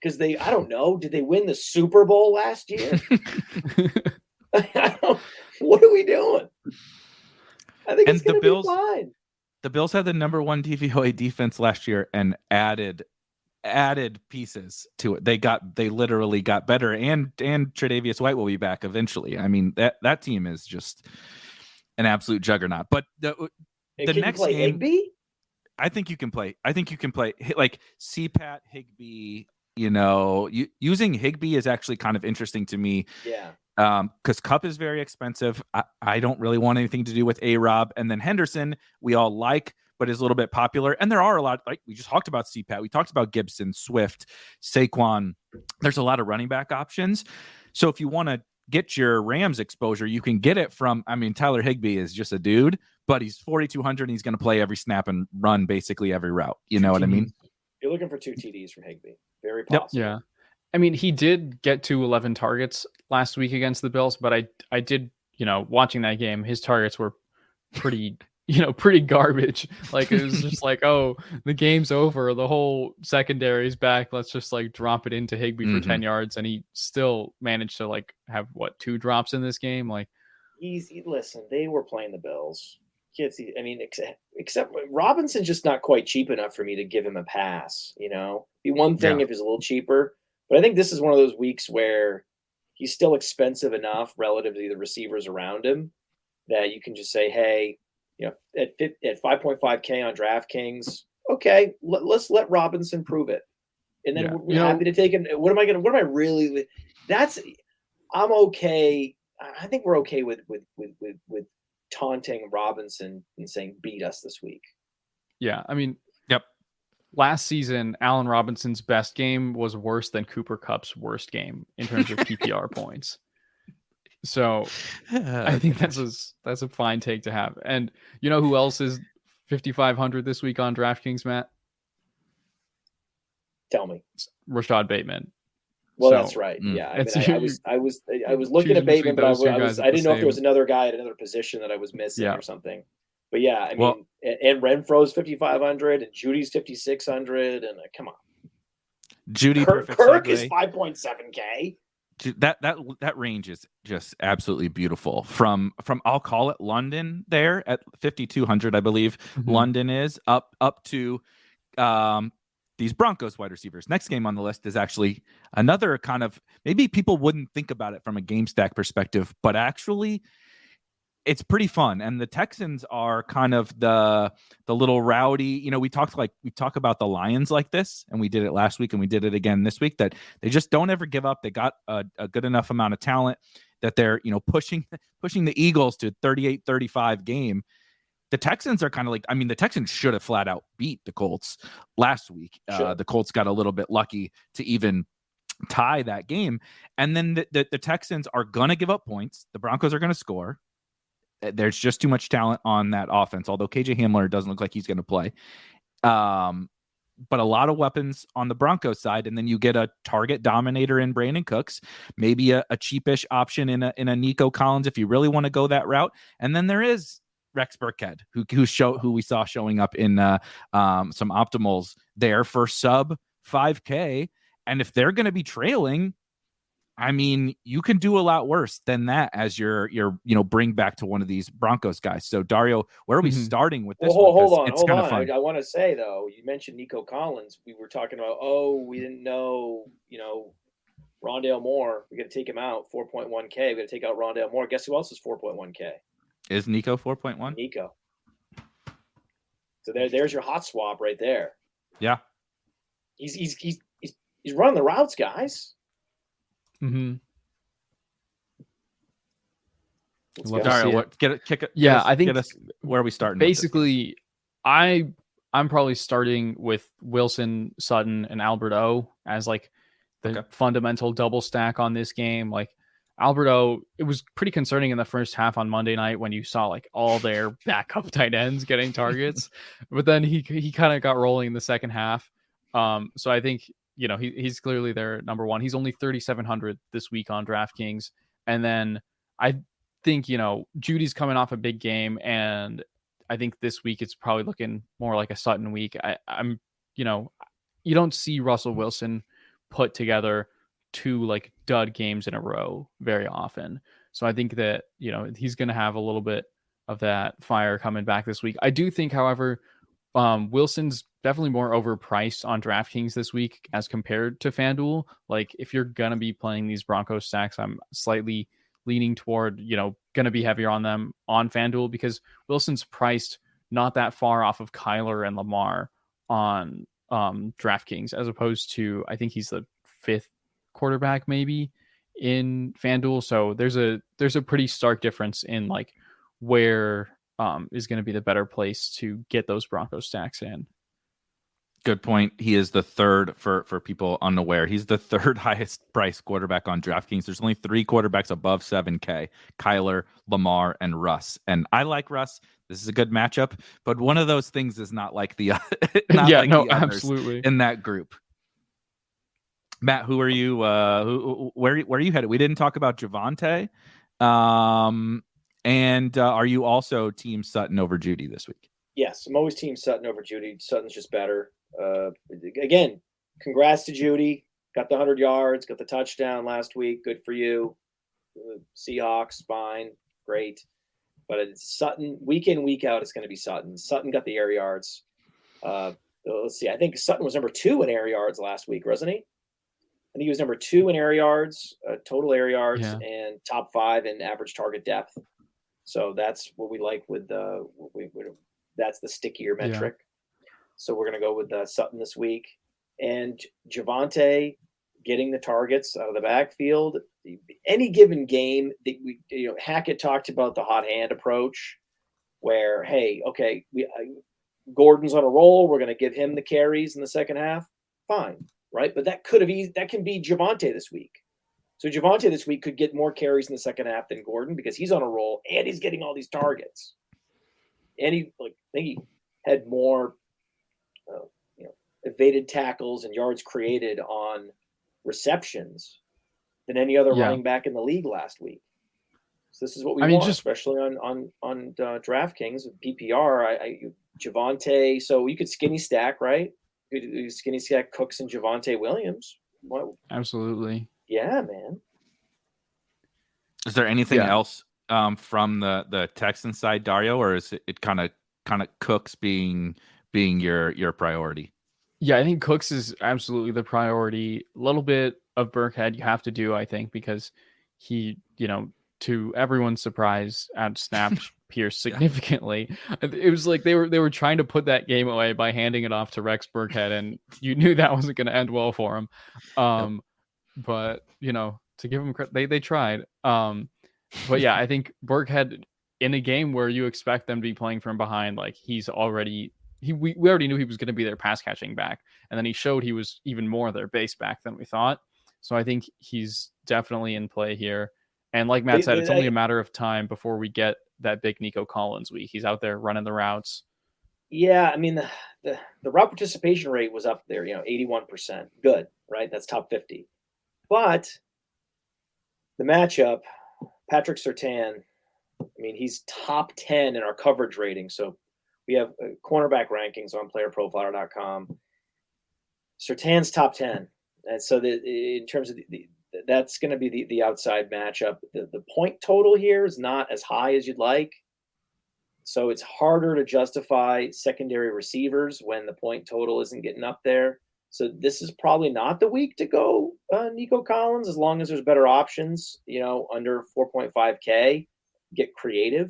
Because I don't know, did they win the Super Bowl last year? What are we doing? I think it's going to be fine. The Bills had the number one DVOA defense last year and added pieces to it. They literally got better, and Tre'Davious White will be back eventually. I mean, that team is just an absolute juggernaut. But the next game, Higbee? I think you can play like CPAT Higbee. Using Higbee is actually kind of interesting to me. Yeah. Because Kupp is very expensive. I don't really want anything to do with A-Rob. And then Henderson, we all like, but is a little bit popular. And there are a lot, like we just talked about CPAT. We talked about Gibson, Swift, Saquon. There's a lot of running back options. So if you want to get your Rams exposure, you can get it from, Tyler Higbee is just a dude, but he's 4,200 and he's going to play every snap and run basically every route. You know what I mean? You're looking for 2 TDs from Higbee. Very possible. Yep. Yeah. I mean, he did get to 11 targets last week against the Bills, but I did, watching that game, his targets were pretty pretty garbage. Like it was just like, oh, the game's over. The whole secondary's back. Let's just like drop it into Higbee for 10 yards. And he still managed to like have 2 drops in this game. Like listen, they were playing the Bills. Kids, I mean, except Robinson's just not quite cheap enough for me to give him a pass. Be one thing if he's a little cheaper, but I think this is one of those weeks where he's still expensive enough relative to the receivers around him that you can just say, hey, at 5.5K on DraftKings, okay, let's let Robinson prove it, and then we're happy to take him. I'm okay. I think we're okay with taunting Robinson and saying beat us this week. Yeah, I mean, yep. Last season, Allen Robinson's best game was worse than Cooper Kupp's worst game in terms of PPR points. So I think that's a fine take to have. And you know who else is 5,500 this week on DraftKings, Matt? Tell me. Rashad Bateman. Well, that's right. Yeah, I was looking at Bateman, but I didn't know if there was another guy at another position that I was missing or something. But yeah, I mean, and Renfro's 5,500, and Judy's 5,600, and come on, Judy Kirk is 5.7K. That range is just absolutely beautiful. From I'll call it London there at 5,200, I believe London is up to these Broncos wide receivers. Next game on the list is actually another kind of, maybe people wouldn't think about it from a game stack perspective, but actually it's pretty fun. And the Texans are kind of the little rowdy, we talk about the Lions like this, and we did it last week and we did it again this week, that they just don't ever give up. They got a good enough amount of talent that they're, pushing the Eagles to 38-35 game. The Texans are kind of like, I mean, the Texans should have flat out beat the Colts last week. The Colts got a little bit lucky to even tie that game. And then the Texans are going to give up points. The Broncos are going to score. There's just too much talent on that offense, although KJ Hamler doesn't look like he's going to play. But a lot of weapons on the Broncos side. And then you get a target dominator in Brandon Cooks, maybe a cheapish option in a Nico Collins if you really want to go that route. And then there is Rex Burkhead, who we saw showing up in some optimals there for sub 5K. And if they're going to be trailing, I mean, you can do a lot worse than that as your bring back to one of these Broncos guys. So Dario, where are we starting with this? Hold on. I want to say though, you mentioned Nico Collins. We were talking about, we didn't know, Rondale Moore. We got to take him out 4.1K. We got to take out Rondale Moore. Guess who else is 4.1K? Is Nico 4.1? Nico. So there's your hot swap right there. Yeah. He's running the routes, guys. Mm-hmm. Dario, I think where are we starting? Basically, I'm probably starting with Wilson, Sutton, and Albert O as like the fundamental double stack on this game. Like Albert O, it was pretty concerning in the first half on Monday night when you saw like all their backup tight ends getting targets, but then he kind of got rolling in the second half. So I think he's clearly their number one. He's only 3,700 this week on DraftKings, and then I think Judy's coming off a big game, and I think this week it's probably looking more like a Sutton week. I'm you don't see Russell Wilson put together 2 like dud games in a row very often. So I think that, he's going to have a little bit of that fire coming back this week. I do think, however, Wilson's definitely more overpriced on DraftKings this week as compared to FanDuel. Like if you're going to be playing these Broncos stacks, I'm slightly leaning toward, going to be heavier on them on FanDuel because Wilson's priced not that far off of Kyler and Lamar on DraftKings, as opposed to, I think he's the 5th quarterback maybe in FanDuel. So there's a pretty stark difference in like where is going to be the better place to get those Broncos stacks in. Good point. He is the third, for people unaware, he's the third highest priced quarterback on DraftKings. There's only 3 quarterbacks above 7K: Kyler, Lamar, and Russ. And I like Russ. This is a good matchup, but one of those things is not like the the absolutely in that group. Matt, who are you? Where are you headed? We didn't talk about Javonte, And are you also team Sutton over Judy this week? Yes, I'm always team Sutton over Judy. Sutton's just better. Again, congrats to Judy. Got the 100 yards, got the touchdown last week. Good for you. Seahawks, fine, great. But it's Sutton, week in, week out, it's going to be Sutton. Sutton got the air yards. Let's see. I think Sutton was number 2 in air yards last week, wasn't he? I think he was number 2 in air yards, total air yards, and top 5 in average target depth. So that's what we like with that's the stickier metric. Yeah. So we're going to go with Sutton this week. And Javonte getting the targets out of the backfield. Any given game, Hackett talked about the hot hand approach where, hey, okay, Gordon's on a roll. We're going to give him the carries in the second half. Fine, right? But that can be Javonte this week. So Javonte this week could get more carries in the second half than Gordon because he's on a roll and he's getting all these targets. And I think he had more evaded tackles and yards created on receptions than any other running back in the league last week. So this is what we want, especially on DraftKings with PPR. Javonte, so you could skinny stack, right? You could skinny stack Cooks and Javonte Williams. What? Absolutely. Yeah, man. Is there anything else from the Texan side, Dario, or is it kind of Cooks being your priority? Yeah, I think Cooks is absolutely the priority. A little bit of Burkhead you have to do, I think, because he, to everyone's surprise, outsnapped Pierce significantly. It was like they were trying to put that game away by handing it off to Rex Burkhead, and you knew that wasn't going to end well for him. But to give him credit, they tried. But yeah, I think Burkhead in a game where you expect them to be playing from behind, like he's already. We already knew he was going to be their pass catching back, and then he showed he was even more their base back than we thought. So I think he's definitely in play here. And like Matt said, it's only a matter of time before we get that big Nico Collins week. He's out there running the routes. Yeah, I mean the route participation rate was up there, 81%. Good, right? That's top 50. But the matchup, Patrick Surtain, I mean, he's top 10 in our coverage rating. So we have cornerback rankings on playerprofiler.com. Surtain's top 10. And so in terms of that's going to be the outside matchup. The point total here is not as high as you'd like. So it's harder to justify secondary receivers when the point total isn't getting up there. So this is probably not the week to go Nico Collins, as long as there's better options, under 4.5K, get creative.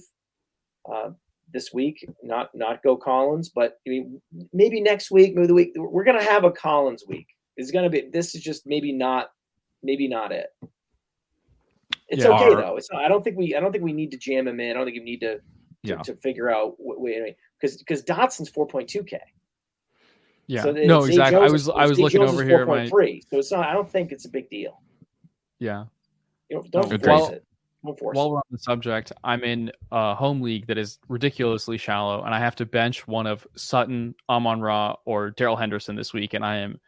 This week, not go Collins, but I mean, maybe next week, maybe the week we're gonna have a Collins week. This is just maybe not it. It's okay though. It's not, I don't think we need to jam him in. I don't think you need to figure out because Dotson's 4.2K. Yeah, so no, exactly. I was looking over here. 4.3, so it's not. I don't think it's a big deal. Yeah, don't force it. While we're on the subject, I'm in a home league that is ridiculously shallow, and I have to bench one of Sutton, Amon-Ra, or Darrell Henderson this week, and I am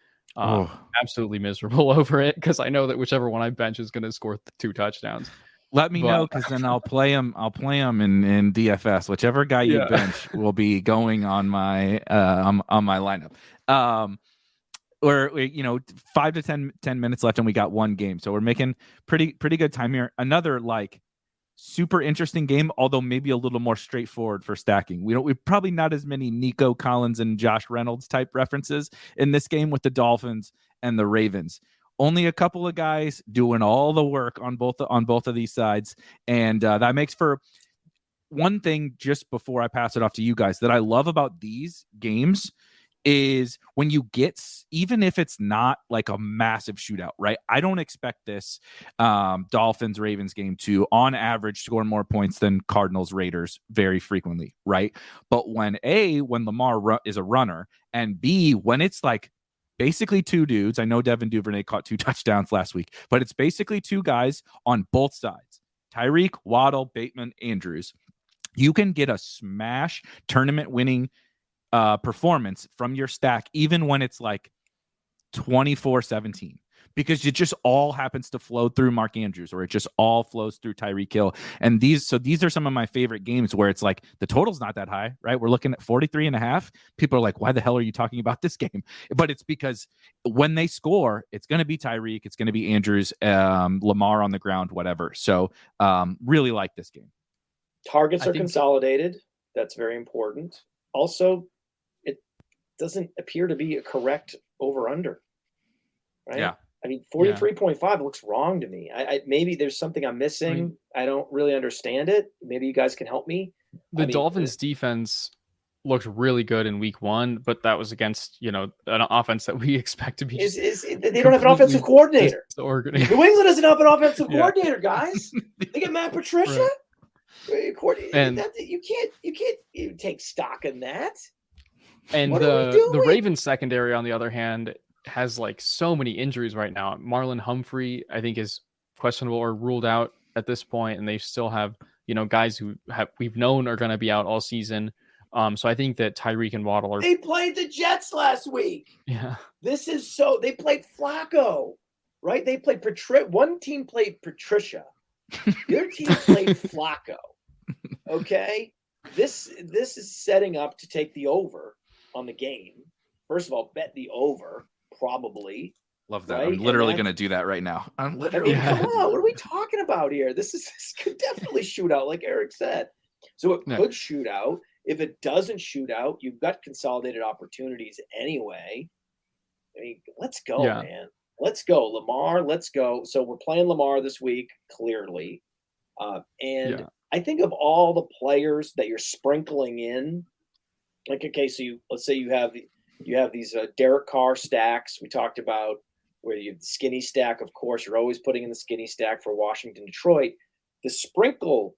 absolutely miserable over it because I know that whichever one I bench is going to score 2 touchdowns. Let me know, because then I'll play him. I'll play him in DFS. Whichever guy you bench will be going on my lineup. Or 5 to 10 minutes left, and we got one game, so we're making pretty good time here. Another super interesting game, although maybe a little more straightforward for stacking. We've probably not as many Nico Collins and Josh Reynolds type references in this game with the Dolphins and the Ravens. Only a couple of guys doing all the work on both of these sides, and that makes for one thing. Just before I pass it off to you guys, that I love about these games is when you get, even if it's not like a massive shootout, right? I don't expect this Dolphins Ravens game to on average score more points than Cardinals Raiders very frequently, right? But when Lamar is a runner, and B, when it's like basically 2 dudes, I know Devin Duvernay caught 2 touchdowns last week, but it's basically 2 guys on both sides, Tyreek, Waddle, Bateman, Andrews. You can get a smash tournament winning performance from your stack, even when it's like 24-17, because it just all happens to flow through Mark Andrews, or it just all flows through Tyreek Hill. And these are some of my favorite games where it's like the total's not that high, right? We're looking at 43.5. People are like, why the hell are you talking about this game? But it's because when they score, it's going to be Tyreek, it's going to be Andrews, Lamar on the ground, whatever. So really like this game. Targets are consolidated. That's very important. Also, it doesn't appear to be a correct over-under, right? Yeah. I mean, 43.5 looks wrong to me. I maybe there's something I'm missing. I don't really understand it. Maybe you guys can help me. The Dolphins defense looked really good in week 1, but that was against, an offense that we expect to be. They don't have an offensive coordinator. New England doesn't have an offensive coordinator, guys. They get Matt Patricia. Right. And you can't take stock in that. And the Ravens secondary, on the other hand, has like so many injuries right now. Marlon Humphrey, I think, is questionable or ruled out at this point, and they still have guys who we've known are going to be out all season. So I think that Tyreek and Waddle are. They played the Jets last week. Yeah, they played Flacco, right? They played one team played Patricia, the other team played Flacco. Okay, this is setting up to take the over on the game. First of all, bet the over. Probably. Love that. Right? I'm literally going to do that right now. Come on, what are we talking about here? This could definitely shoot out, like Eric said. So it could shoot out. If it doesn't shoot out, you've got consolidated opportunities anyway. I mean, let's go, man. Let's go. Lamar, let's go. So we're playing Lamar this week, clearly. I think of all the players that you're sprinkling in, like, okay, so let's say you have these Derek Carr stacks we talked about, where you have the skinny stack. Of course, you're always putting in the skinny stack for Washington, Detroit. The sprinkle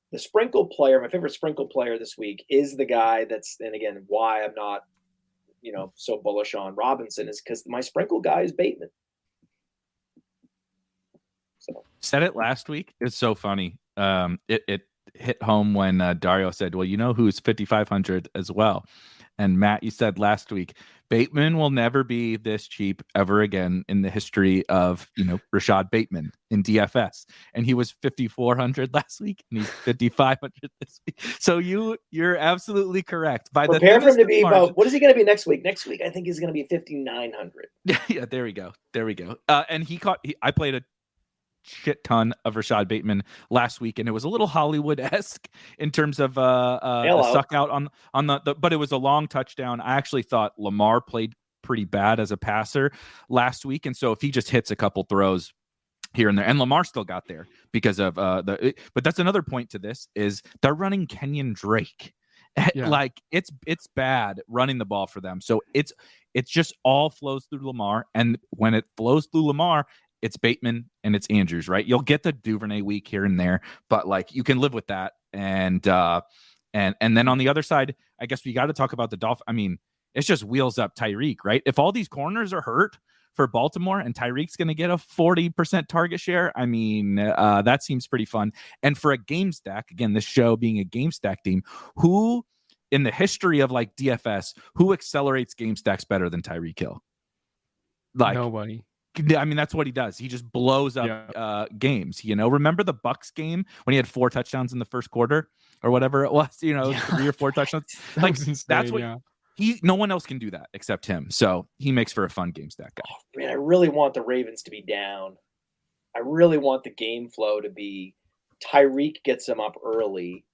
player, my favorite sprinkle player this week is the guy and again, why I'm not, so bullish on Robinson is because my sprinkle guy is Bateman. So said it last week. It's so funny. It hit home when Dario said, well, who's 5,500 as well. And Matt, you said last week, Bateman will never be this cheap ever again in the history of, Rashad Bateman in DFS. And he was 5,400 last week, and he's 5,500 this week. So you're absolutely correct. Prepare for him to be about, what is he going to be next week? Next week, I think he's going to be 5,900. Yeah, there we go. And I played a shit ton of Rashad Bateman last week, and it was a little Hollywood-esque in terms of the suck out on the but it was a long touchdown. I actually thought Lamar played pretty bad as a passer last week, and so if he just hits a couple throws here and there, and Lamar still got there because of but that's another point to this is they're running Kenyon Drake. Like it's bad running the ball for them. So it's just all flows through Lamar, and when it flows through Lamar, it's Bateman and it's Andrews, right? You'll get the Duvernay week here and there, but like you can live with that. And then on the other side, I guess we got to talk about the Dolphins. I mean, it's just wheels up Tyreek, right? If all these corners are hurt for Baltimore and Tyreek's going to get a 40% target share, I mean, that seems pretty fun. And for a game stack, again, this show being a game stack team, who in the history of like DFS, who accelerates game stacks better than Tyreek Hill? Like nobody. I mean, that's what he does. He just blows up games. Remember the Bucks game when he had 4 touchdowns in the first quarter or whatever it was, 3 or 4 touchdowns. Like that's what no one else can do that except him. So he makes for a fun game stack guy. Oh, man, I really want the Ravens to be down. I really want the game flow to be Tyreek gets them up early,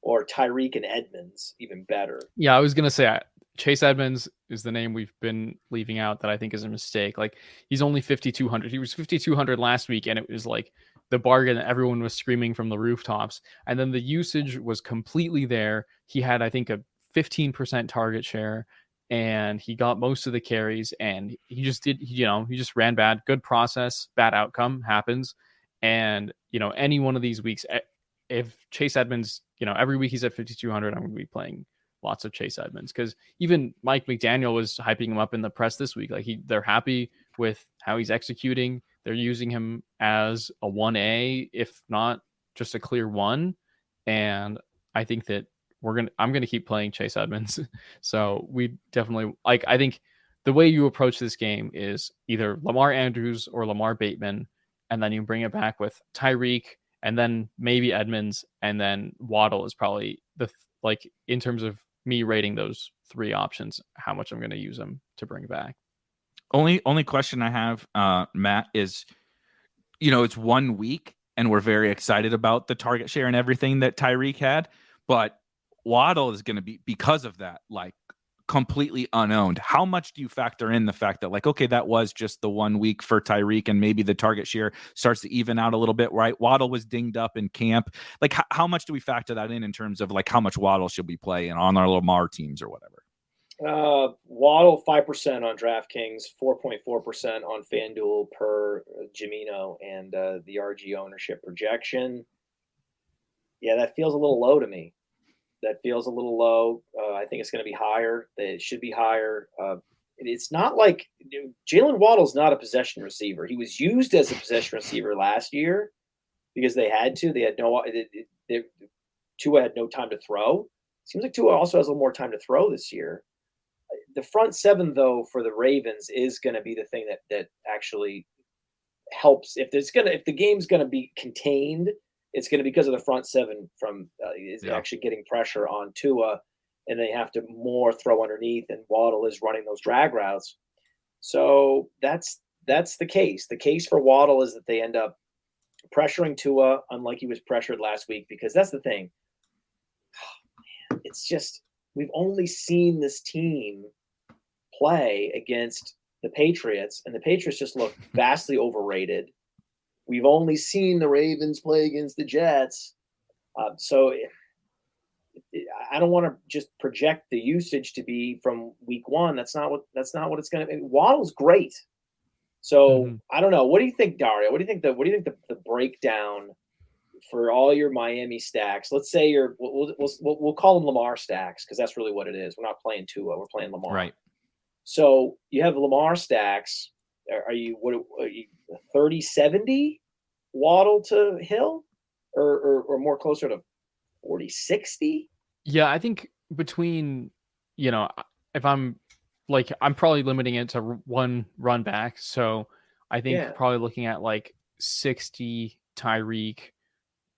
or Tyreek and Edmonds, even better. Yeah, I was gonna say Chase Edmonds is the name we've been leaving out that I think is a mistake. Like he's only 5,200. He was 5,200 last week, and it was like the bargain that everyone was screaming from the rooftops. And then the usage was completely there. He had, I think, a 15% target share, and he got most of the carries. And he just he just ran bad. Good process, bad outcome happens. And any one of these weeks, if Chase Edmonds, every week he's at 5,200, I'm going to be playing lots of Chase Edmonds, because even Mike McDaniel was hyping him up in the press this week. Like they're happy with how he's executing. They're using him as a 1A, if not just a clear 1. And I think that I'm going to keep playing Chase Edmonds. So we definitely I think the way you approach this game is either Lamar Andrews or Lamar Bateman, and then you bring it back with Tyreek, and then maybe Edmonds, and then Waddle is probably like in terms of me rating those three options, how much I'm going to use them to bring back. Only question I have, Matt, is, it's 1 week and we're very excited about the target share and everything that Tyreek had, but Waddle is going to be, because of that, like completely unowned. How much do you factor in the fact that, like, okay, that was just the 1 week for Tyreek and maybe the target share starts to even out a little bit, right? Waddle was dinged up in camp. Like, how much do we factor that in terms of like how much Waddle should be playing on our Lamar teams or whatever? Waddle 5% on DraftKings, 4.4% on FanDuel per Jimino, and the RG ownership projection. Yeah, that feels a little low to me. That feels a little low. I think it's going to be higher. It should be higher. It's not like Jalen Waddle's not a possession receiver. He was used as a possession receiver last year because they had to. They had Tua had no time to throw. Seems like Tua also has a little more time to throw this year. The front seven, though, for the Ravens is going to be the thing that actually helps. If the game's going to be contained, it's going to be because of the front seven actually getting pressure on Tua, and they have to more throw underneath, and Waddle is running those drag routes. So that's the case. The case for Waddle is that they end up pressuring Tua, unlike he was pressured last week, because that's the thing. Oh, man, it's just we've only seen this team play against the Patriots, and the Patriots just look vastly overrated. We've only seen the Ravens play against the Jets. So I don't want to just project the usage to be from week one. That's not what it's going to be. Waddle's great. So I don't know. What do you think, Dario? What do you think the breakdown for all your Miami stacks? Let's say we'll call them Lamar stacks, because that's really what it is. We're not playing Tua. We're playing Lamar. Right. So you have Lamar stacks. Are you 30-70 Waddle to Hill, or more closer to 40-60? Yeah, I think between, if I'm probably limiting it to one run back. So I think probably looking at like 60 Tyreek,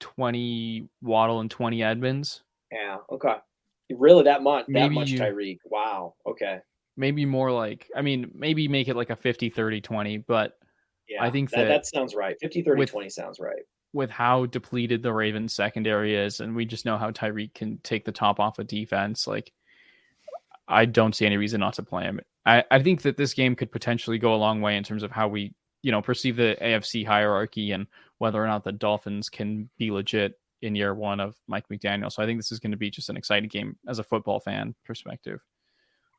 20 Waddle, and 20 Edmonds. Yeah. Okay. Really that much Tyreek. Wow. Okay. Maybe more like, maybe make it like a 50-30-20, but yeah, I think that sounds right. 50-30-20 sounds right. With how depleted the Ravens secondary is, and we just know how Tyreek can take the top off of defense, like I don't see any reason not to play him. I think that this game could potentially go a long way in terms of how we, perceive the AFC hierarchy and whether or not the Dolphins can be legit in year one of Mike McDaniel. So I think this is going to be just an exciting game as a football fan perspective.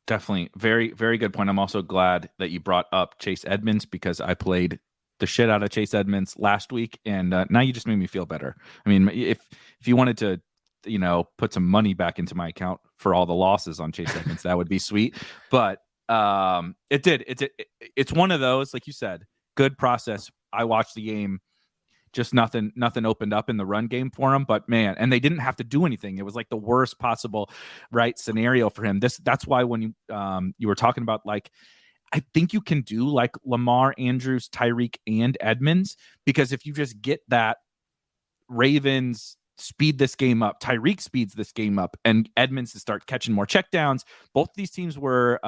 Definitely. Very, very good point. I'm also glad that you brought up Chase Edmonds, because I played the shit out of Chase Edmonds last week, and now you just made me feel better. I mean, if you wanted to, put some money back into my account for all the losses on Chase Edmonds, that would be sweet. But it did. It's one of those, like you said, good process. I watched the game. Just nothing opened up in the run game for him, but man, and they didn't have to do anything. It was like the worst possible scenario for him. That's why when you were talking about, like, I think you can do like Lamar, Andrews, Tyreek, and Edmonds, because if you just get that, Ravens speed this game up, Tyreek speeds this game up, and Edmonds to start catching more checkdowns. Both of these teams were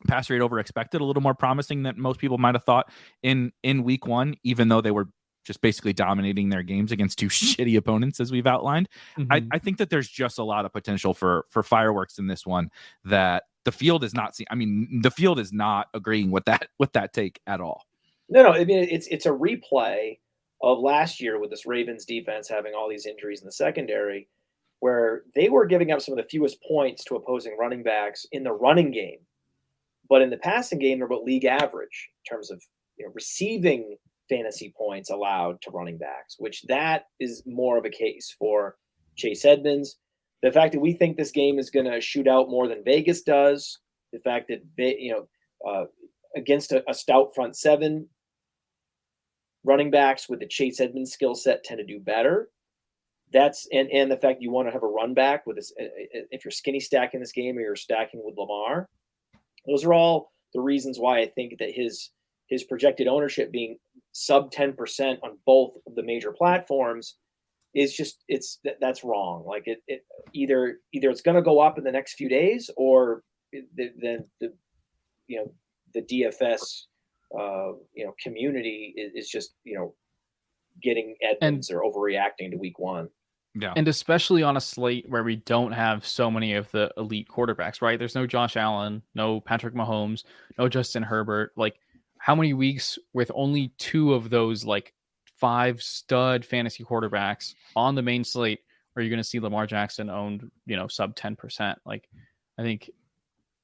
pass rate over expected, a little more promising than most people might have thought in week one, even though they were just basically dominating their games against two shitty opponents, as we've outlined. I think that there's just a lot of potential for fireworks in this one that the field is not seeing. I mean, the field is not agreeing with that take at all. No. I mean, it's a replay of last year with this Ravens defense having all these injuries in the secondary, where they were giving up some of the fewest points to opposing running backs in the running game. But in the passing game, they're about league average in terms of receiving fantasy points allowed to running backs, which that is more of a case for Chase Edmonds. The fact that we think this game is going to shoot out more than Vegas does, the fact that against a stout front seven, running backs with the Chase Edmonds skill set tend to do better. That's and the fact you want to have a run back with this, if you're skinny stacking this game or you're stacking with Lamar, those are all the reasons why I think that his projected ownership being sub 10% on both of the major platforms is just that's wrong. Like it either it's going to go up in the next few days, or the DFS community is just getting Edmonds or overreacting to week one. Yeah. And especially on a slate where we don't have so many of the elite quarterbacks, right? There's no Josh Allen, no Patrick Mahomes, no Justin Herbert. Like, how many weeks with only 2 of those, like, 5 stud fantasy quarterbacks on the main slate are you going to see Lamar Jackson owned, sub 10%? Like, I think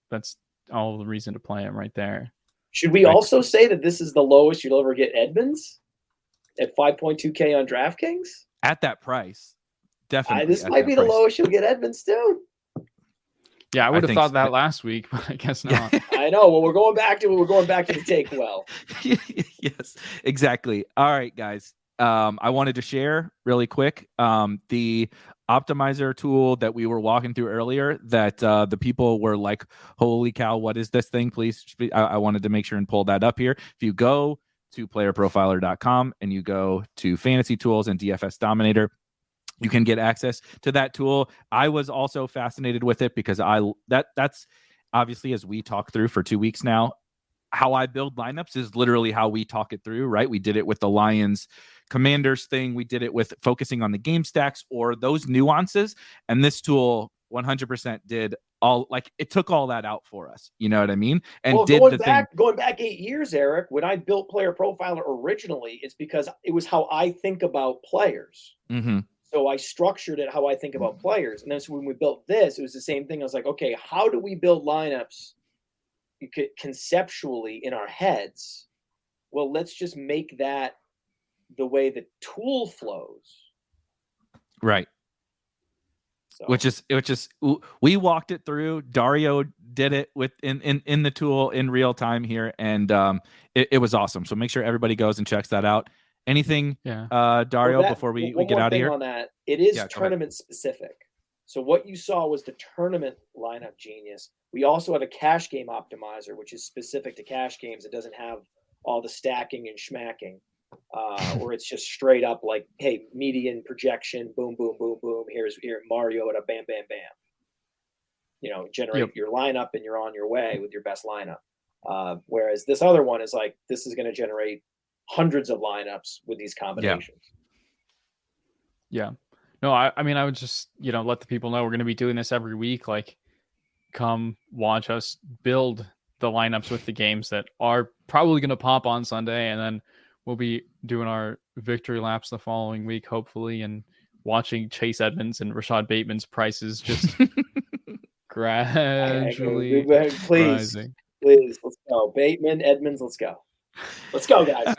that's all the reason to play him right there. Should we also say that this is the lowest you'll ever get Edmonds at 5.2K on DraftKings? At that price. Definitely. This might be the lowest you'll get Edmonds too. Yeah, I would have thought that last week, but I guess not. I know. Well, we're going back to the take well. Yes, exactly. All right, guys. I wanted to share really quick the optimizer tool that we were walking through earlier that the people were like, holy cow, what is this thing? Please, I wanted to make sure and pull that up here. If you go to playerprofiler.com and you go to fantasy tools and DFS Dominator, you can get access to that tool. I was also fascinated with it because that's obviously, as we talk through for 2 weeks now, how I build lineups is literally how we talk it through, right? We did it with the Lions Commanders thing. We did it with focusing on the game stacks or those nuances. And this tool 100% did all, like, it took all that out for us. You know what I mean? And going back 8 years, Eric, when I built Player Profiler originally, it's because it was how I think about players. Mm-hmm. So I structured it how I think about players. And then so when we built this, it was the same thing. I was like, okay, how do we build lineups conceptually in our heads? Well, let's just make that the way the tool flows. Right. So. Which is we walked it through. Dario did it in the tool in real time here. And it was awesome. So make sure everybody goes and checks that out. Anything, Dario, before we get out of here? On that, it is tournament specific. So what you saw was the tournament lineup genius. We also have a cash game optimizer, which is specific to cash games. It doesn't have all the stacking and schmacking, where it's just straight up like, hey, median projection, boom, boom, boom, boom. Here Mario at a bam, bam, bam. Generate your lineup and you're on your way with your best lineup. Whereas this other one is like, this is going to generate hundreds of lineups with these combinations. Yeah. No, I mean, I would just, let the people know we're going to be doing this every week. Like, come watch us build the lineups with the games that are probably going to pop on Sunday. And then we'll be doing our victory laps the following week, hopefully, and watching Chase Edmonds and Rashad Bateman's prices just gradually rising. Please, let's go. Bateman, Edmonds, let's go. Let's go, guys.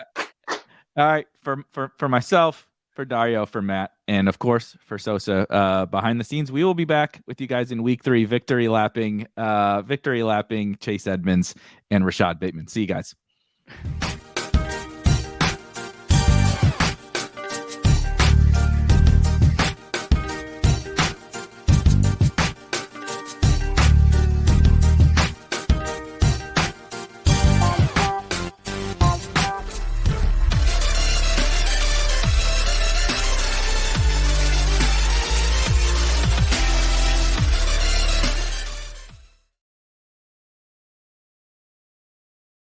All right. For myself, for Dario, for Matt, and of course for Sosa behind the scenes, we will be back with you guys in week 3, victory lapping Chase Edmonds and Rashad Bateman. See you guys.